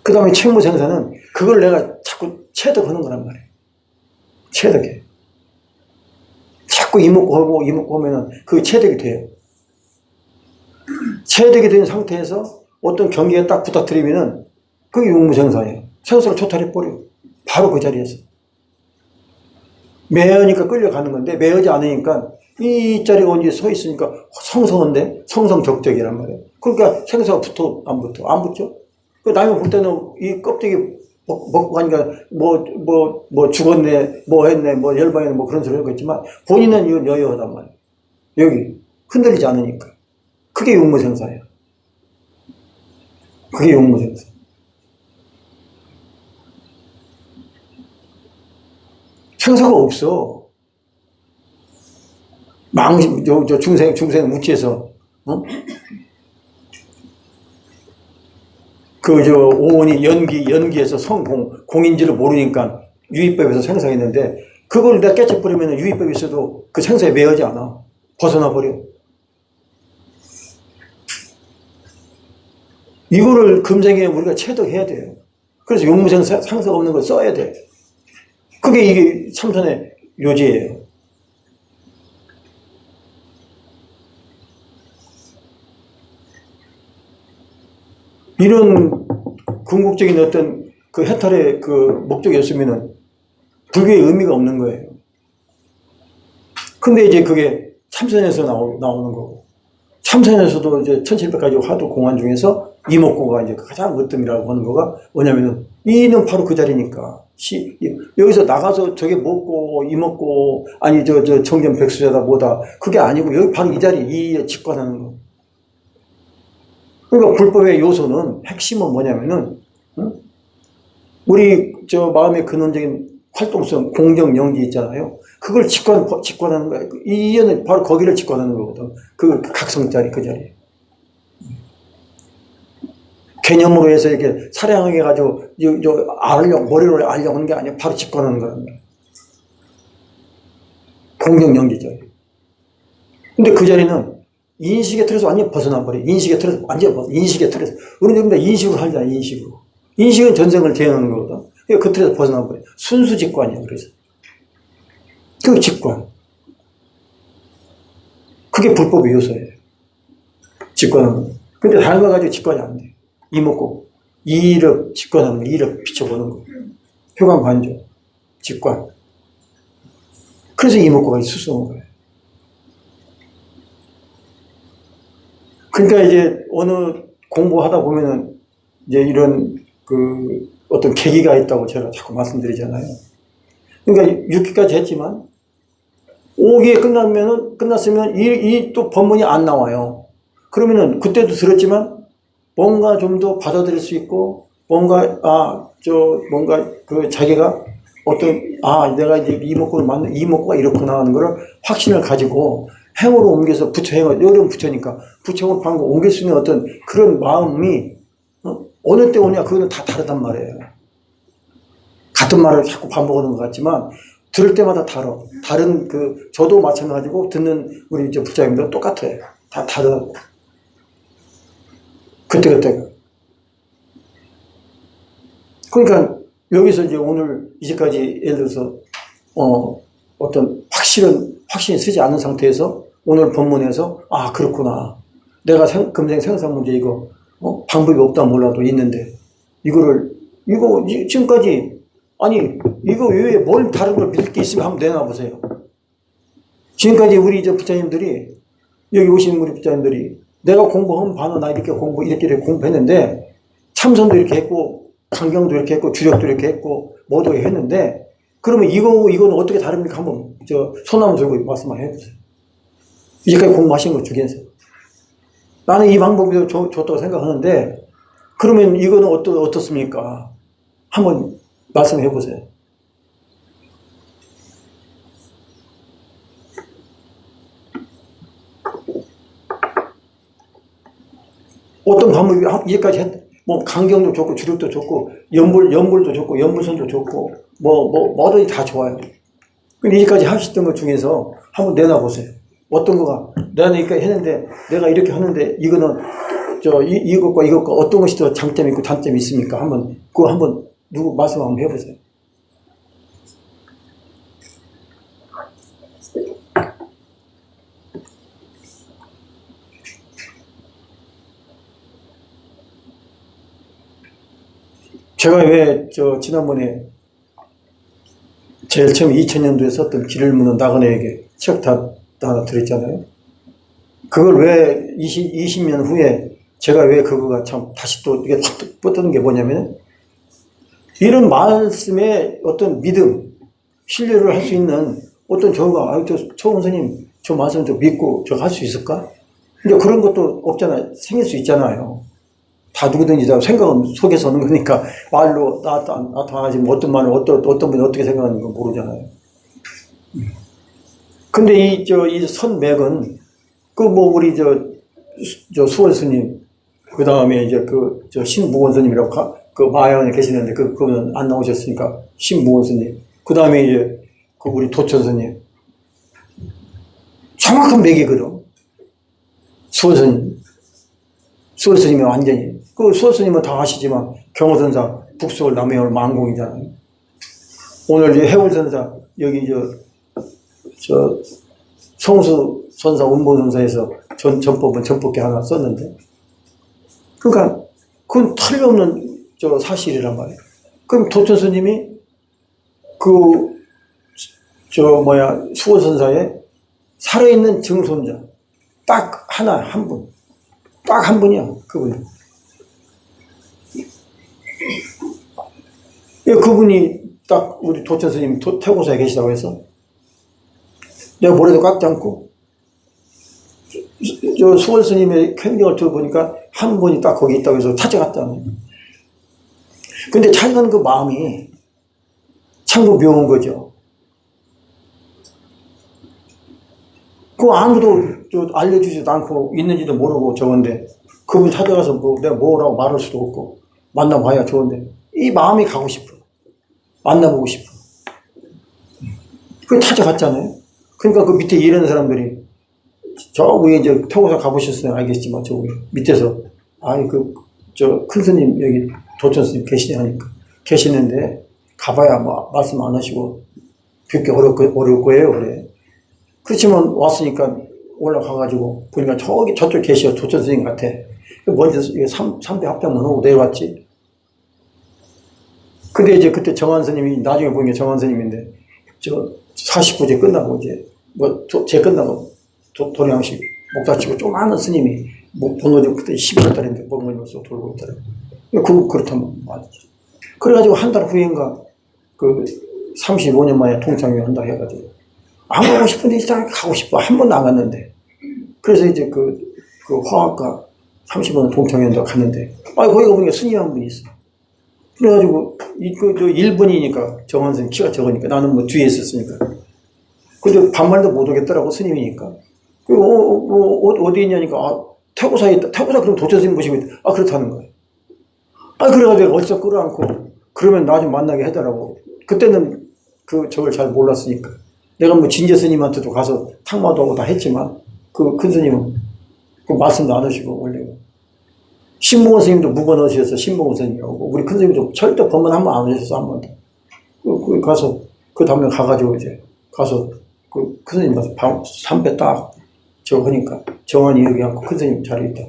그 다음에 채무생사는 그걸 내가 자꾸 체득하는 거란 말이에요. 체득해. 자꾸 이목고 하면은 그 체득이 돼요. 체득이 된 상태에서 어떤 경기에 딱 부탁드리면은 그게 용무생사예요. 생사를 초탈해버려. 바로 그 자리에서. 매여니까 끌려가는 건데, 매여지 않으니까 이 자리가 언제 서 있으니까 성성한데, 성성적적이란 말이에요. 그러니까 생사가 붙어, 안 붙어? 안 붙죠? 그 남이 볼 때는 이 껍데기 먹고 가니까 뭐 죽었네, 뭐 했네, 뭐 열방했네, 뭐 그런 소리 하고 있지만 본인은 이건 여여하단 말이에요. 여기. 흔들리지 않으니까. 그게 용무생사예요. 그게 용무생사. 생사가 없어. 중생 무치에서, 오온이 연기에서 공인지를 모르니까 유의법에서 생사했는데, 그걸 내가 깨쳐버리면 유의법이 있어도 그 생사에 매여지 않아. 벗어나버려. 이거를 금생에 우리가 체득해야 돼요. 그래서 용무생사, 상사가 없는 걸 써야 돼. 그게 이게 참선의 요지예요. 이런 궁극적인 어떤 그 해탈의 그 목적이었으면은 불교의 의미가 없는 거예요. 근데 이제 그게 참선에서 나오는 거고, 참선에서도 이제 1700가지 화두 공안 중에서 이목구가 이제 가장 으뜸이라고 하는 거가 뭐냐면은 이는 바로 그 자리니까. 여기서 나가서 저게 먹고 이목구 아니 저 정전 백수자다 뭐다 그게 아니고 여기 바로 이 자리 이에 직관하는 거. 그러니까 불법의 요소는 핵심은 뭐냐면은 우리 마음의 근원적인 활동성 공정 영지 있잖아요. 그걸 직관하는 거야. 이에는 바로 거기를 직관하는 거거든. 그 각성 자리 그 자리. 개념으로 해서 이렇게 사량해가지고 머리로 알려고 하는 게 아니라 바로 직관하는 거란 말이야. 공정 영지 자리. 근데 그 자리는 인식의 틀에서 완전히 벗어나버려. 인식의 틀에서 완전히 벗어나. 인식의 틀에서. 우리는 근데 인식으로 살잖아, 인식으로. 인식은 전생을 대하는 거거든. 그 틀에서 벗어나버려. 순수 직관이야, 그래서. 그 직관. 그게 불법의 요소예요. 직관하는 거. 근데 다른 거 가지고 직관이 안 돼. 이목구. 이를 직관하는 거, 이를 비춰보는 거. 효관 관조. 직관. 그래서 이목구가 수수한 거예요. 그러니까 이제 어느 공부하다 보면은 이제 이런 어떤 계기가 있다고 제가 자꾸 말씀드리잖아요. 그러니까 6기까지 했지만 5기에 끝났으면 이 또 법문이 안 나와요. 그러면은 그때도 들었지만 뭔가 좀 더 받아들일 수 있고 뭔가 그 자기가 내가 이제 이목구가 이렇구나 하는 거를 확신을 가지고 행으로 옮겨서 부처행을, 여름 부처니까 부처행으로 방금 옮길 수 있는 어떤 그런 마음이 어느 때 오냐 그거는 다 다르단 말이에요. 같은 말을 자꾸 반복하는 것 같지만 들을 때마다 다른 저도 마찬가지고 듣는 우리 부처님도 똑같아요. 다 다르다고. 그때가. 그러니까 여기서 이제 오늘 이제까지 예를 들어서 어떤 확신이 쓰지 않은 상태에서 오늘 법문에서 그렇구나. 내가 금생 생사 문제 이거 방법이 없다 몰라도 있는데 이거 지금까지 이거 외에 뭘 다른 걸 믿을 게 있으면 한번 내놔보세요. 지금까지 우리 부처님들이 여기 오신 우리 부처님들이 내가 공부하면 나 이렇게 공부했는데 참선도 이렇게 했고 강경도 이렇게 했고, 주력도 이렇게 했고, 뭐도 했는데, 그러면 이거는 어떻게 다릅니까? 한번, 손 한번 들고 말씀만 해보세요. 이제까지 공부하신 것 중에서. 나는 이 방법이 좋다고 생각하는데, 그러면 이거는 어떻습니까? 한번 말씀해 보세요. 어떤 방법이 이제까지 뭐 강경도 좋고 주력도 좋고 연불도 좋고 연불선도 좋고 뭐든지 다 좋아요. 근데 이제까지 하셨던 것 중에서 한번 내놔 보세요. 어떤 거가 내가 이렇게 했는데 내가 이렇게 하는데 이거는 이것과 어떤 것이 더 장점이 있고 단점이 있습니까? 그거 한번 누구 말씀 한번 해보세요. 제가 왜 지난번에 제일 처음 2000년도에 썼던 길을 묻는 나그네에게 책 다 드렸잖아요. 그걸 왜 20년 후에 제가 왜 그거가 참 다시 또 이게 확 뻗는 게 뭐냐면 이런 말씀에 어떤 믿음, 신뢰를 할 수 있는 어떤 저가 저 선생님 저 말씀 좀 믿고 저 할 수 있을까? 근데 그런 것도 없잖아요. 생길 수 있잖아요. 다 누구든지 다 생각은 속에서는 그러니까 말로 나타나지 어떤 말을 어떤 분이 어떻게 생각하는 건 모르잖아요. 근데 이 선맥은 우리 수월 스님 그 다음에 이제 신무원 스님이라고 마야원에 계시는데 그분은 안 나오셨으니까 신무원 스님 그 다음에 이제 우리 도천 스님 정확한 맥이거든. 수월 스님이 완전히 수월 스님은 다 아시지만 경호선사 북서울 남해월 만공이잖아요. 오늘 이제 해월선사 여기 성수 선사 운보선사에서 전법은 전법기 하나 썼는데 그러니까 그건 틀림없는 사실이란 말이에요. 그럼 도천 스님이 수월 선사에 살아있는 증손자 딱 한 분. 딱 한 분이야, 그분이. 그분이 딱 우리 도천 스님 태고사에 계시다고 해서 내가 뭐래도 깎지 않고 수월 스님의 편경을 들어보니까 한 분이 딱 거기 있다고 해서 찾아갔잖아요. 근데 찾아간 그 마음이 참 묘한 거죠. 아무도 알려주지도 않고 있는지도 모르고 저건데 그분 찾아가서 내가 뭐라고 말할 수도 없고 만나봐야 좋은데 이 마음이 가고 싶어. 만나보고 싶어. 그래 찾아갔잖아요. 그러니까 그 밑에 일하는 사람들이 저 위에 이제 태고사 가보셨으면 알겠지만 저 밑에서 큰 스님 여기 도천 스님 계시냐 하니까 계시는데 가봐야 말씀 안 하시고 뵙기 어려울 거예요. 그래. 그렇지만 왔으니까 올라가가지고 보니까 저쪽 계셔. 도천 스님 같아. 먼저 삼배 합장만 하고 내려왔지. 근데 이제 그때 정한 스님이 나중에 보니까 정한 스님인데 40부제 끝나고 이제 제 끝나고 도량식 목다치고 좀 많은 스님이 번거지 그때 11월 달인데 번거지면서 돌고 있더라고요. 그렇다면 맞지. 그래가지고 한 달 후인가 35년 만에 통창회 한다 해가지고 안 가고 싶은데 일단 가고 싶어. 한 번도 안 갔는데. 그래서 이제 화학과 30원 동창회한다고 갔는데, 거기가 보니까 스님 한 분이 있어. 그래가지고, 일본이니까, 정한 스님 키가 적으니까, 나는 뒤에 있었으니까. 근데 반말도 못 오겠더라고, 스님이니까. 그리고, 어디 있냐니까, 태고사에 있다. 태고사 그럼 도천 스님 모시고 있다. 그렇다는 거야. 그래가지고 어디서 끌어안고, 그러면 나 좀 만나게 해달라고. 그때는 저걸 잘 몰랐으니까. 내가 진제 스님한테도 가서 탕마도 하고 다 했지만, 큰 스님은 말씀도 안 하시고, 원래. 신봉원 스님도 무번하셔서 신봉원 스님이라고. 우리 큰 스님도 절대 법문 한 번 안 하셨어, 한 번도. 가서, 그 다음에 가가지고 이제, 가서, 큰 스님 가서 삼배 딱, 하니까, 정환이 여기 앉고 큰 스님 자리에 있다.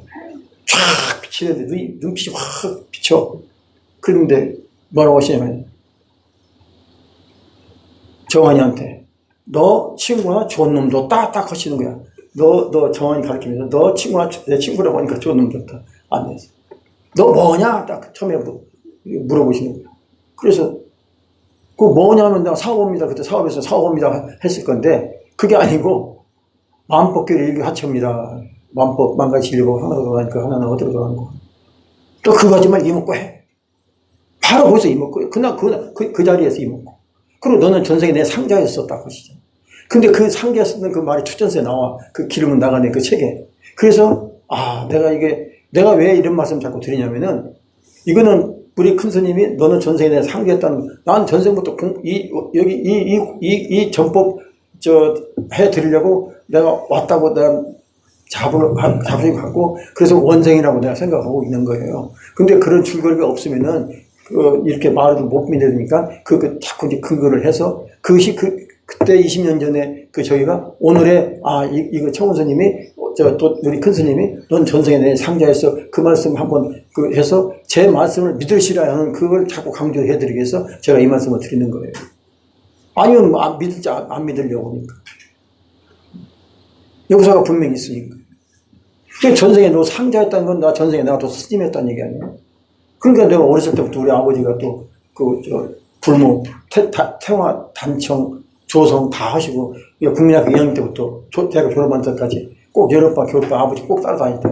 쫙 비치는데, 눈빛이 확 비쳐. 그런데, 뭐라고 하시냐면, 정환이한테, 너 친구나 좋은 놈도 딱 하시는 거야. 너 정환이 가르치면서 너 친구나 내 친구라고 하니까 좋은 놈 좋다. 안 됐어. 너 뭐냐? 딱 처음에 물어보시는 거예요. 그래서 그 뭐냐면 내가 사업입니다. 그때 사업에서 사업입니다 했을 건데 그게 아니고 만법결 일교하처입니다. 만법 만가지 진리법 하나로 들어가니까 하나는 어디로 들어가는 거. 또 그거 하지만 이먹고 해. 바로 거기서 이먹고 그날 그 자리에서 이먹고. 그리고 너는 전생에 내 상자였어 딱 하시죠. 근데 그 상자에 쓰는 그 말이 투전서에 나와. 그 기름은 나가네 그 책에. 그래서 내가 왜 이런 말씀 자꾸 드리냐면은 이거는 우리 큰 스님이 너는 전생에 내 상자였다는 난 전생부터 이 전법 해드리려고 내가 왔다고 내가 잡으려 갖고 그래서 원생이라고 내가 생각하고 있는 거예요. 근데 그런 줄거리가 없으면은 이렇게 말을 못 믿으니까 자꾸 이제 근거를 해서 그것이 그때 20년 전에 저희가 오늘의 이거 청원스님이 또 우리 큰 스님이 넌 전생에 내 상자에서 그 말씀 한번 해서 제 말씀을 믿으시라 하는 그걸 자꾸 강조해 드리기 위해서 제가 이 말씀을 드리는 거예요. 아니면 안 믿으려고 하니까. 역사가 분명히 있으니까. 전생에 너 상자였다는 건 나 전생에 내가 또 스님이었다는 얘기 아니야? 그러니까 내가 어렸을 때부터 우리 아버지가 또 불모, 태화, 단청, 조성 다 하시고 국민학교 2학년 때부터 대학교 졸업한 때까지 꼭 여름방, 겨울방 아버지 꼭 따라다닐 때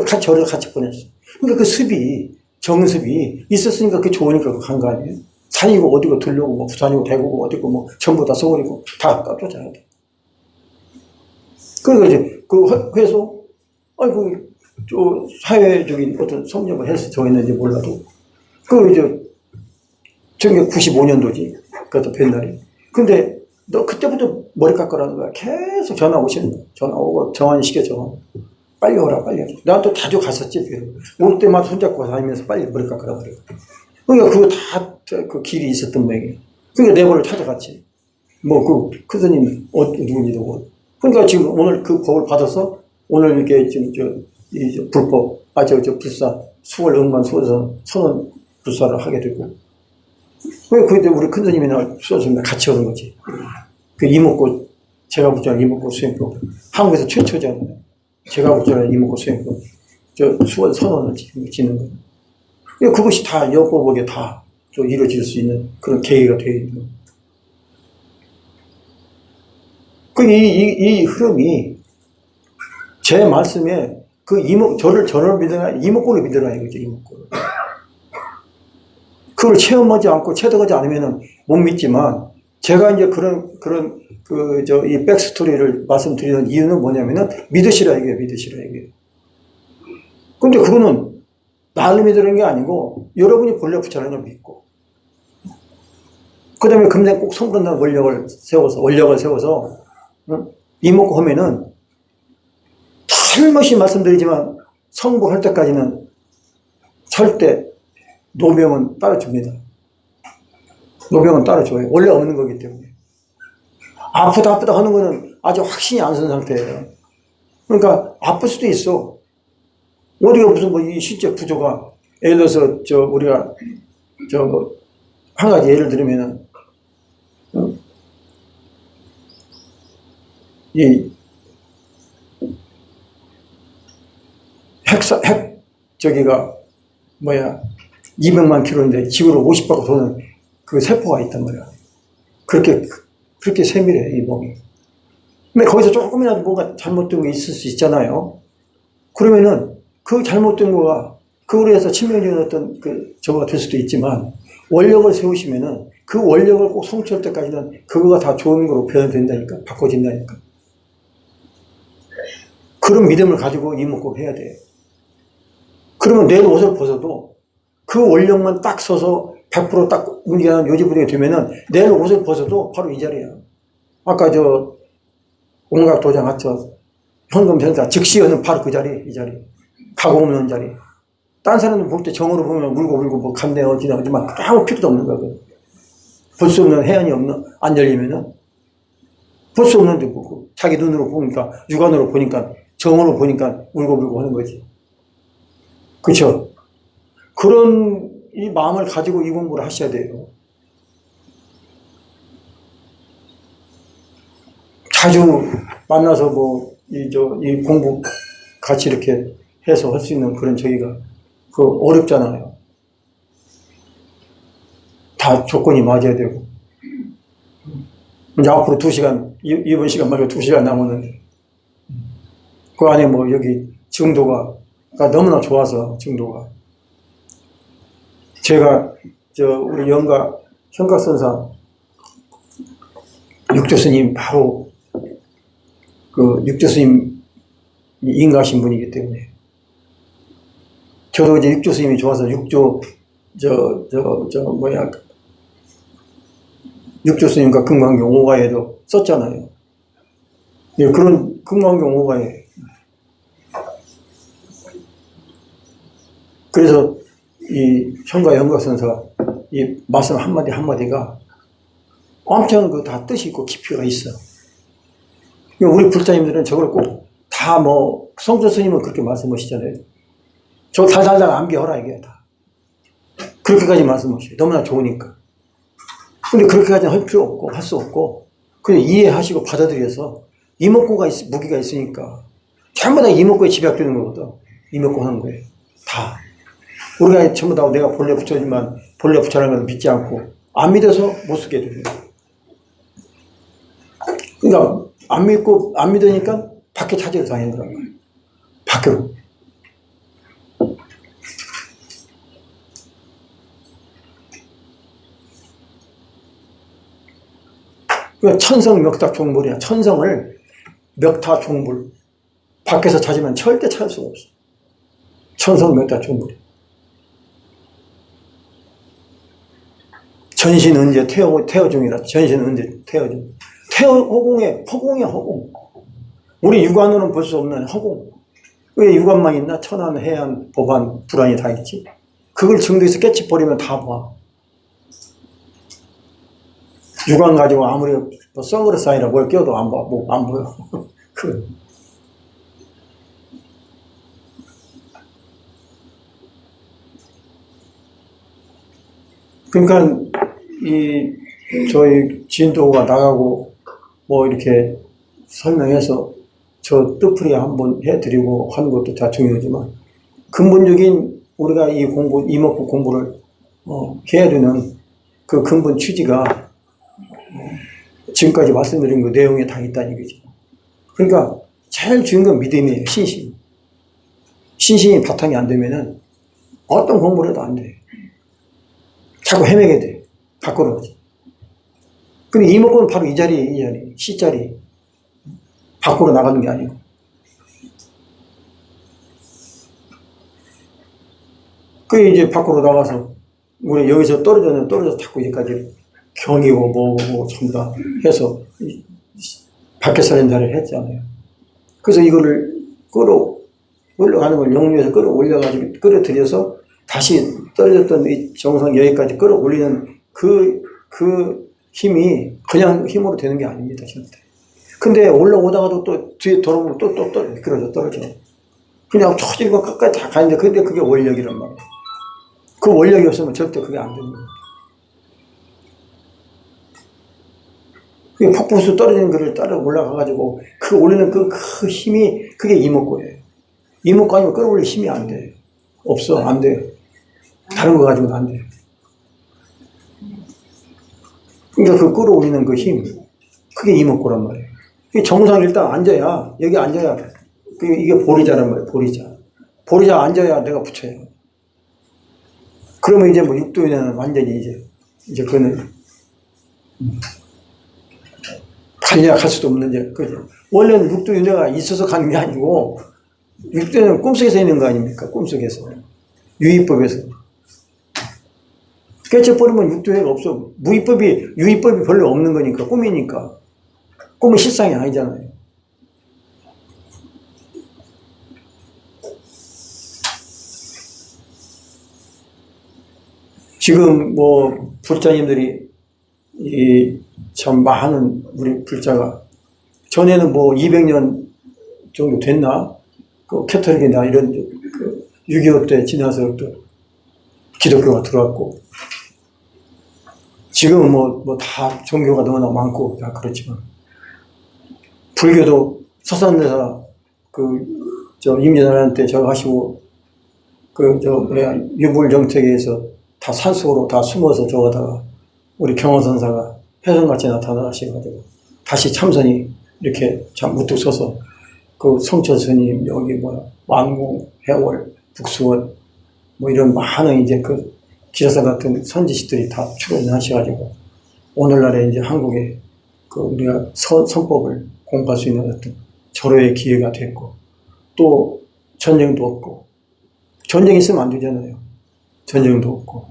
같이 저를 같이 보냈어. 그러니까 그 습이, 정습이 있었으니까 그게 좋으니까 간 거 아니에요? 산이고 어디고 들려고 뭐 부산이고 대구고 어디고 뭐 전부 다 서울이고 다 쫓아야 돼. 그러니까 이제 그래서 사회적인 어떤 섭렵을 해서 저희는 이제 몰라도 이제 1995년도지 그것도 뱃날이. 근데 너 그때부터 머리 깎으라는 거야. 계속 전화 오시는 거야. 전화 오고 정환시켜 정환. 빨리 오라 빨리 오라. 난 또 자주 갔었지. 올 때마다 손잡고 다니면서 빨리 머리 깎으라 그래. 그러니까 그거 다 그 길이 있었던 모양이에요. 그러니까 내 법을 찾아갔지. 큰 스님 누군지도 모르고. 그러니까 지금 오늘 그 법을 받아서 오늘 이렇게 지금 불법 불사 수월 응만 수월에서 선언 불사를 하게 되고. 그때 우리 큰 스님이나 수호스님이랑 같이 오는 거지. 그 이목고 제가 붙잡은 이목고 수행법 한국에서 최초잖아요. 제가 붙잡은 이목고 수행법 수월 선언을 짓는 거예요. 그것이 다 여법에게 다 이루어질 수 있는 그런 계기가 되어 있는 거예요. 이 흐름이 제 말씀에 저를 믿으라, 이목구를 믿으라 이거죠, 이목구를. 그걸 체험하지 않고 체득하지 않으면 못 믿지만, 제가 이제 이 백스토리를 말씀드리는 이유는 뭐냐면은, 믿으시라 이게 믿으시라 이게. 근데 그거는 나를 믿으라는 게 아니고, 여러분이 본래 부처라는 걸 믿고, 그 다음에 금생 꼭 성불한다는 원력을 세워서, 이목구 하면은, 틀림없이 말씀드리지만 성불할 때까지는 절대 노병은 따라줍니다. 노병은 따라줘요. 원래 없는 거기 때문에. 아프다 하는 거는 아주 확신이 안 선 상태예요. 그러니까 아플 수도 있어. 우리가 무슨 이 실제 구조가 예를 들어서 우리가 한 가지 예를 들면은 저기가 200만 킬로인데 지구로 50바퀴 도는 그 세포가 있단 말이야. 그렇게 세밀해 이 몸이. 근데 거기서 조금이라도 뭔가 잘못된 게 있을 수 있잖아요. 그러면은 그 잘못된 거가 그걸로 해서 치명적인 어떤 저거가 될 수도 있지만, 원력을 세우시면은 그 원력을 꼭 성취할 때까지는 그거가 다 좋은 거로 변화된다니까, 바꿔진다니까. 그런 믿음을 가지고 이목구 해야 돼요. 그러면 내일 옷을 벗어도 그 원력만 딱 서서 100%딱 운기하는 요지부동이 되면은 내일 옷을 벗어도 바로 이 자리야. 아까 온갖 도장 합쳐 현금 전사 즉시하는 바로 그 자리, 이 자리. 가공 없는 자리. 딴 사람들 볼 때 정으로 보면 울고 뭐 간대 어디나 하지만 아무 필요도 없는 거야. 볼 수 없는 해안이 안 열리면은 볼 수 없는데 뭐 자기 눈으로 보니까, 육안으로 보니까, 정으로 보니까 울고 하는 거지. 그렇죠? 그런 이 마음을 가지고 이 공부를 하셔야 돼요. 자주 만나서 이 공부 같이 이렇게 해서 할 수 있는 그런 저기가 어렵잖아요. 다 조건이 맞아야 되고. 이제 앞으로 2시간, 이번 시간 말고 2시간 남았는데, 그 안에 뭐 여기 정도가 너무나 좋아서, 정도가. 제가, 우리 현각선사 육조스님 바로, 육조스님 인가하신 분이기 때문에. 저도 이제 육조스님이 좋아서 육조스님과 금강경 5가에도 썼잖아요. 예, 그런 금강경 5가에. 그래서 이 현가 연각선사 이 말씀 한마디 한마디가 엄청 다 뜻이 있고 깊이가 있어. 우리 불자님들은 저걸 꼭 다 성조 스님은 그렇게 말씀하시잖아요. 저 달달달 암기하라 이게 다. 그렇게까지 말씀하셔요. 너무나 좋으니까. 근데 그렇게까지는 할 필요 없고 할 수 없고 그냥 이해하시고 받아들여서 이목구가 무기가 있으니까 전부 다 이목구에 집약되는 거거든. 이목구 하는 거예요. 다. 우리가 전부 다 내가 본래 붙여지만 본래 붙여라는 걸 믿지 않고 안 믿어서 못 쓰게 돼요. 그러니까 안 믿고 안 믿으니까 밖에 찾으러 다니는 거란 말이에요. 밖으로. 그러니까 천성 멱타 종불이야. 천성을 멱타 종불. 밖에서 찾으면 절대 찾을 수가 없어. 천성 멱타 종불이. 전신 언제 태어 중이라. 전신 언제 태어 중. 허공이야 허공. 우리 육안으로는 볼 수 없는 허공. 왜 육안만 있나? 천안, 해안, 법안, 불안이 다 있지. 그걸 증거해서 깨치버리면 다 봐. 육안 가지고 아무리 선글라스 아니라 뭘 껴도 안 봐. 안 보여. 그러니까 저희 진도가 나가고 이렇게 설명해서 저 뜻풀이 한번 해드리고 하는 것도 다 중요하지만 근본적인 우리가 이 이목구 공부를 해야 되는 그 근본 취지가 지금까지 말씀드린 그 내용에 다 있다는 얘기죠. 그러니까 제일 중요한 건 믿음이에요. 신심. 신심이 바탕이 안 되면은 어떤 공부를 해도 안 돼. 자꾸 헤매게 돼. 밖으로 가지. 근데 이목구는 바로 이 자리, C자리. 밖으로 나가는 게 아니고. 그 이제 밖으로 나가서, 우리 여기서 떨어져서 자꾸 여기까지 경이고 뭐고 전부 다 해서 밖에 사는 자리를 했잖아요. 그래서 이거를 올라가는 걸 영리해서 끌어올려가지고 끌어들여서 다시 떨어졌던 이 정상 여기까지 끌어올리는 그 힘이 그냥 힘으로 되는 게 아닙니다, 절대. 근데 올라오다가도 또 뒤에 돌아보면 또 떨어져. 그냥 초질과 끝까지 다 가는데 근데 그게 원력이란 말이에요. 그 원력이 없으면 절대 그게 안 됩니다. 그게 폭포수 떨어지는 거를 따라 올라가가지고 그 올리는 그 힘이 그게 이목구예요. 이목구 아니면 끌어올릴 힘이 안 돼요. 없어. 안 돼요. 다른 거 가지고는 안 돼요. 그러니까 그 끌어올리는 그 힘, 그게 이목구란 말이에요. 정상 일단 앉아야, 여기 앉아야, 이게 보리자란 말이에요. 보리자 앉아야 내가 붙여요. 그러면 이제 육도에는 완전히 이제 그거는 간략할 수도 없는 이제 그죠. 원래는 육도윤회가 있어서 가는 게 아니고 육도는 꿈속에서 있는 거 아닙니까? 꿈속에서 유의법에서 깨쳐버리면 육도회가 없어. 유의법이 별로 없는 거니까 꿈이니까. 꿈은 실상이 아니잖아요. 지금 불자님들이 참 많은 우리 불자가 전에는 200년 정도 됐나? 캐톨릭이나 이런 6.25 때 지나서 또 기독교가 들어왔고 지금은 다 종교가 너무나 많고 다 그렇지만 불교도 서산대사 임진왜란 때 저거 하시고 유불정책에서 다 산속으로 다 숨어서 저거다가 우리 경호선사가 혜성같이 나타나셔가지고 다시 참선이 이렇게 참 우뚝 서서 그 성철 스님 여기 뭐야 완공, 해월, 북수원 뭐 이런 많은 이제 그 기라사 같은 선지식들이 다 출연하셔가지고 오늘날에 이제 한국에 그 우리가 선법을 공부할 수 있는 어떤 절호의 기회가 됐고 또 전쟁도 없고 전쟁 있으면 안 되잖아요. 전쟁도 없고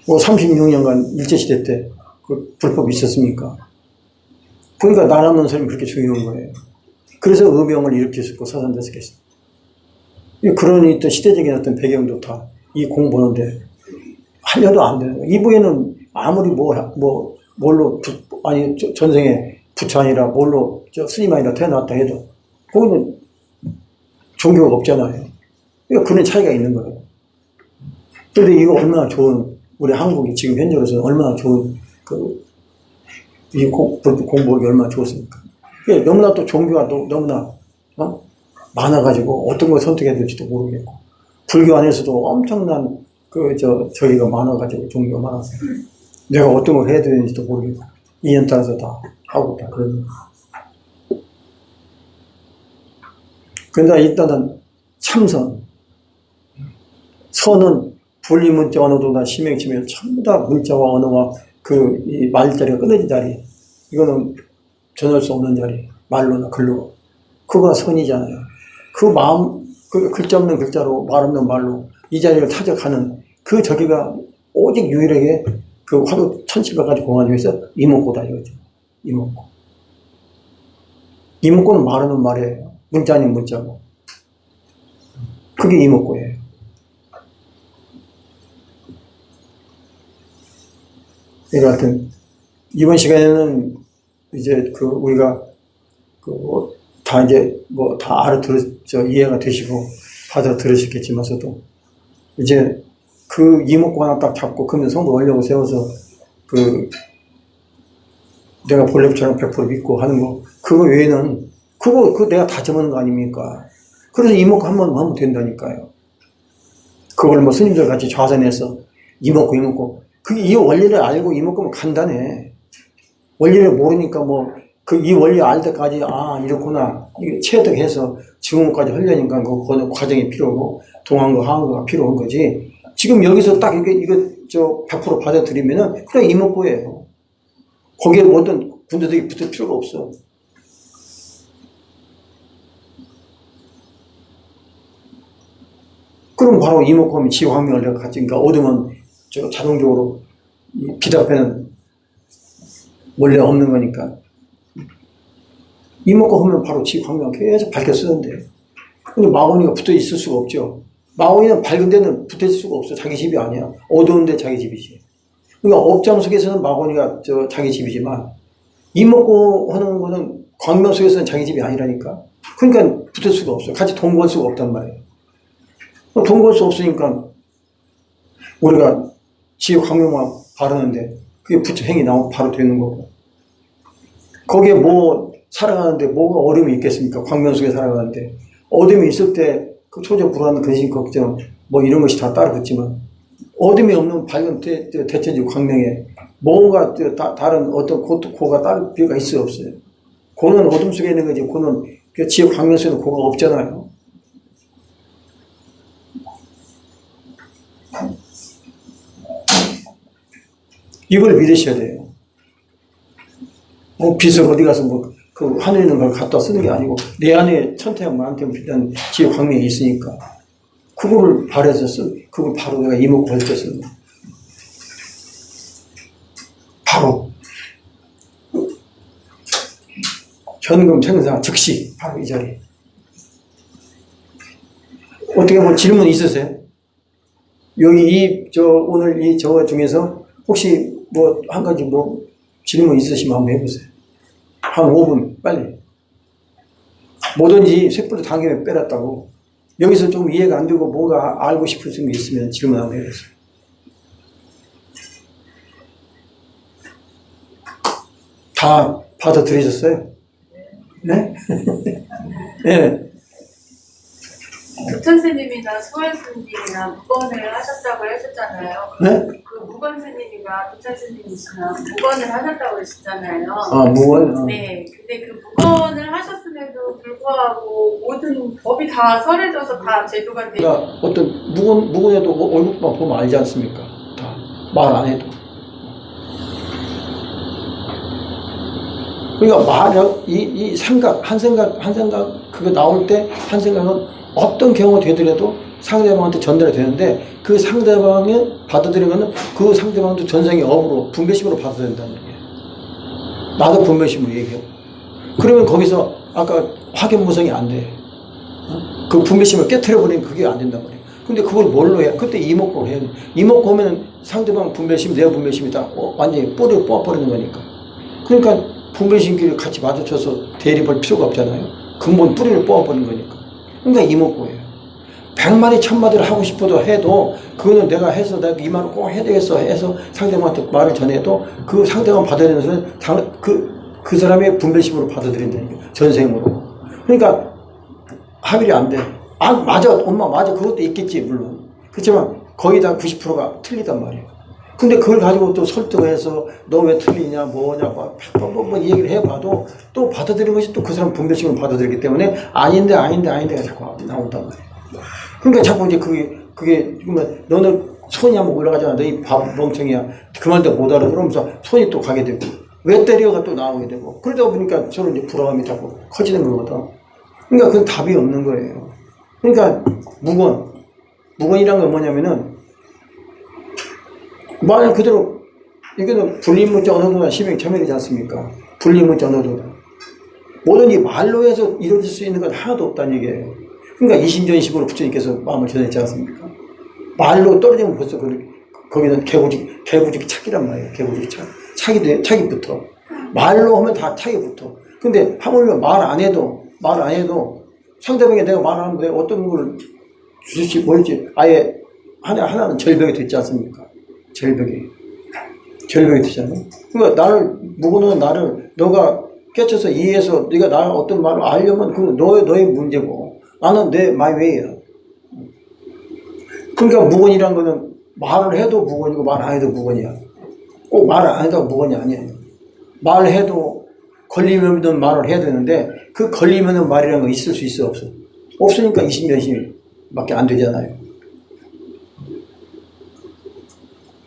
뭐 36년간 일제시대 때 그 불법이 있었습니까? 그러니까 나라 논설이 그렇게 중요한 거예요. 그래서 의병을 일으켰었고 사산됐었겠어요. 그런 어떤 시대적인 어떤 배경도 다 이 공부하는데 하려도 안 되는 거예요. 이부에는 아무리 뭘로 전생에 부처 아니라 뭘로 스님 아니라 태어났다 해도 거기는 종교가 없잖아요. 그러니까 그런 차이가 있는 거예요. 그런데 이거 얼마나 좋은 우리 한국이 지금 현재로서는 얼마나 좋은 이 공부하기 얼마나 좋습니까? 너무나 또 종교가 또 너무나 많아가지고 어떤 걸 선택해야 될지도 모르겠고 불교 안에서도 엄청난 저기가 많아가지고 종교가 많아서 내가 어떤 걸 해야 되는지도 모르겠고 인연 따라서 다 하고 다 그러는 거예요. 그런데 일단은 참선 선은 분리문자 언어도나 심행치면 전부 다 문자와 언어와 이 말자리가 끊어진 자리 이거는 전할 수 없는 자리 말로나 글로 그거가 선이잖아요. 그 마음 그 글자 없는 글자로 말 없는 말로 이 자리를 타적하는 그 저기가 오직 유일하게 그 화두 1700가지 공안 중에서 이목고다 이거죠. 이목고. 이목고는 말하는 말이에요. 문자 아닌 문자고. 그게 이목고예요. 그러니까 하여튼 이번 시간에는 이제 우리가 다 이제 다 이해가 되시고 받아 들으셨겠지만서도 이제 그 이목구 하나 딱 잡고 그러면 성도 원력을 세워서 내가 본래처럼 100% 믿고 하는 거 그거 외에는 그거 내가 다 적는 거 아닙니까? 그래서 이목구 한 번 하면 된다니까요. 그걸 스님들 같이 좌선해서 이목구 이 원리를 알고 이목구면 간단해. 원리를 모르니까 이 원리 알 때까지 이렇구나 이게 체득해서 증후까지 하려니까 그 과정이 필요하고 동안과 하한거가 필요한 거지. 지금 여기서 딱 이거 100% 받아들이면은 그냥 이목구예요. 거기에 모든 군대들이 붙을 필요가 없어. 그럼 바로 이목구하면 지화명을 내가 같이 그러니까 얻으면 자동적으로 빛 앞에는 원래 없는 거니까 이목구 하면 바로 지화명 계속 밝혀 쓰는데 근데 마원이가 붙어 있을 수가 없죠. 마원이는 밝은 데는 붙어 있을 수가 없어. 자기 집이 아니야. 어두운 데 자기 집이지. 그러니까 업장 속에서는 마원이가 자기 집이지만 이목구 하는 거는 광명 속에서는 자기 집이 아니라니까. 그러니까 붙을 수가 없어. 같이 동거할 수가 없단 말이에요. 동거할 수 없으니까 우리가 지광명만 바르는데 그게 부처 행이 나오면 바로 되는 거고 거기에 살아가는데 뭐가 어려움이 있겠습니까? 광명 속에 살아가는데 어둠이 있을 때 그 초조 불안 근심 걱정 이런 것이 다 따라 붙지만 어둠이 없는 밝은 대천지 광명에 뭔가 다른 어떤 고가 따를 필요가 있어요 없어요? 고는 어둠 속에 있는 거지 고는 지역 광명 속에는 고가 없잖아요. 이걸 믿으셔야 돼요. 빛을 어디 가서 그 하늘에 있는 걸 갖다 쓰는 게 아니고 내 안에 천태양 만태양 빛나는 지옥 광명이 있으니까 그거를 바래서 그걸 바로 내가 이목구할 때 쓰는 거야. 바로 현금 생사 즉시 바로 이 자리. 어떻게 질문 있으세요? 여기 오늘 저 중에서 혹시 한 가지 질문 있으시면 한번 해보세요. 한 5분 빨리. 뭐든지 쇳불도 당김에 빼놨다고 여기서 좀 이해가 안 되고 뭔가 알고 싶으신 게 있으면 질문 한번 해보세요. 다 받아들이셨어요? 네? 네. 부천 스님이나 수월 스님이나 무건을 하셨다고 하셨잖아요. 네? 그 무건 스님이나 부천 스님이시나 무건을 하셨다고 하셨잖아요. 아, 무건? 네. 근데 그 무건을 하셨음에도 불구하고 모든 법이 다 설해져서 다 제도가 돼. 그러니까 어떤 무건에도 얼굴만 보면 알지 않습니까? 다. 말 안 해도. 그러니까 이 생각, 한 생각, 그거 나올 때 한 생각은 어떤 경우가 되더라도 상대방한테 전달이 되는데 그 상대방이 받아들이면 그 상대방도 전생의 업으로, 분별심으로 받아들인다는 거예요. 나도 분별심으로 얘기하고. 그러면 거기서 아까 확연무성이 안 돼. 그 분별심을 깨트려버리면 그게 안 된단 말이에요. 근데 그걸 뭘로 해? 그때 이목구로 해야 돼. 이목구 하면 상대방 분별심, 내 분별심이 다 완전히 뿌리를 뽑아버리는 거니까. 그러니까 분별심끼리 같이 마주쳐서 대립할 필요가 없잖아요. 근본 뿌리를 뽑아버리는 거니까. 그러니까 이목구예요. 100마디 1000마디를 하고 싶어도 해도 그거는 내가 해서 내가 이 말을 꼭 해야 되겠어 해서 상대방한테 말을 전해도 그 상대방 받아들이는 사람은 그 사람의 분별심으로 받아들인다는 거예요. 전생으로. 그러니까 합일이 안 돼. 아, 맞아. 엄마 맞아. 그것도 있겠지 물론. 그렇지만 거의 다 90%가 틀리단 말이에요. 근데 그걸 가지고 또 설득해서 너 왜 틀리냐 뭐냐 뭐 얘기를 해봐도 또 받아들이는 것이 또 그 사람 분별심을 받아들이기 때문에 아닌데가 자꾸 나온단 말이에요. 그러니까 자꾸 이제 그게 너는 손이 한번 올라가잖아. 너 이 멍청이야. 그만도 못 알아. 그러면서 손이 또 가게 되고 왜 때려가 또 나오게 되고 그러다 보니까 서로 이제 불화감이 자꾸 커지는 거거든. 그러니까 그건 답이 없는 거예요. 그러니까 무건이란 건 뭐냐면은 말 그대로 이거는 불리문자 언어도나 심행첨예이지 않습니까? 불리문자 언어도다. 뭐든지 말로 해서 이루어질 수 있는 건 하나도 없다는 얘기예요. 그러니까 이심전심으로 부처님께서 마음을 전했지 않습니까? 말로 떨어지면 벌써 거기는 개구직 착이란 말이에요. 개구직 착. 착이부터. 말로 하면 다 착이 붙어. 근데 하물며 말 안 해도 상대방이 내가 말하는데 어떤 걸 주실지 뭘지 아예 하나는 절벽이 됐지 않습니까? 절벽이 되잖아요. 그러니까 무거운 나를 너가 깨쳐서 이해해서 네가 나를 어떤 말을 알려면 그건 너의 문제고 나는 내 마이웨이야. 그러니까 무건이란 거는 말을 해도 무건이고 말 안 해도 무건이야. 꼭 말을 안 해도 무건이 아니에요. 말을 해도 걸리면 없는 말을 해야 되는데 그 걸리면 없는 말이라는 거 있을 수 있어 없어? 없으니까 이심전심밖에 안 되잖아요.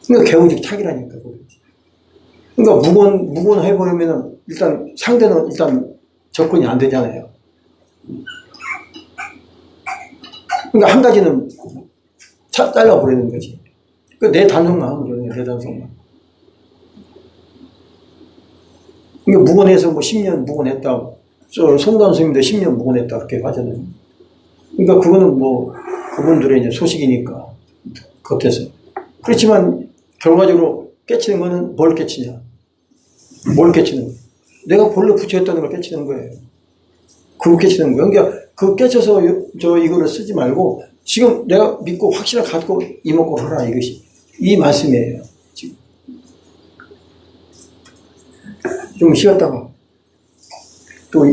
그러니까 개우직 착이라니까. 그러니까 무건 해버리면은 일단 상대는 일단 접근이 안 되잖아요. 그러니까 한 가지는 잘라버리는 거지. 내 단속만 하면 되네, 내 단속만. 그러니까 무건해서 뭐 10년 무건했다. 송단 스님도 10년 무건했다. 그렇게 하잖아요. 그러니까 그거는 뭐 그분들의 이제 소식이니까. 겉에서. 그렇지만 결과적으로 깨치는 거는 뭘 깨치냐? 뭘 깨치는 거야? 내가 본래 부처했다는 걸 깨치는 거예요. 그거 깨치는 거예요. 그러니까 그 깨쳐서 이거를 쓰지 말고 지금 내가 믿고 확신을 갖고 이목구를 하라 이것이 이 말씀이에요. 지금 좀 쉬었다가 또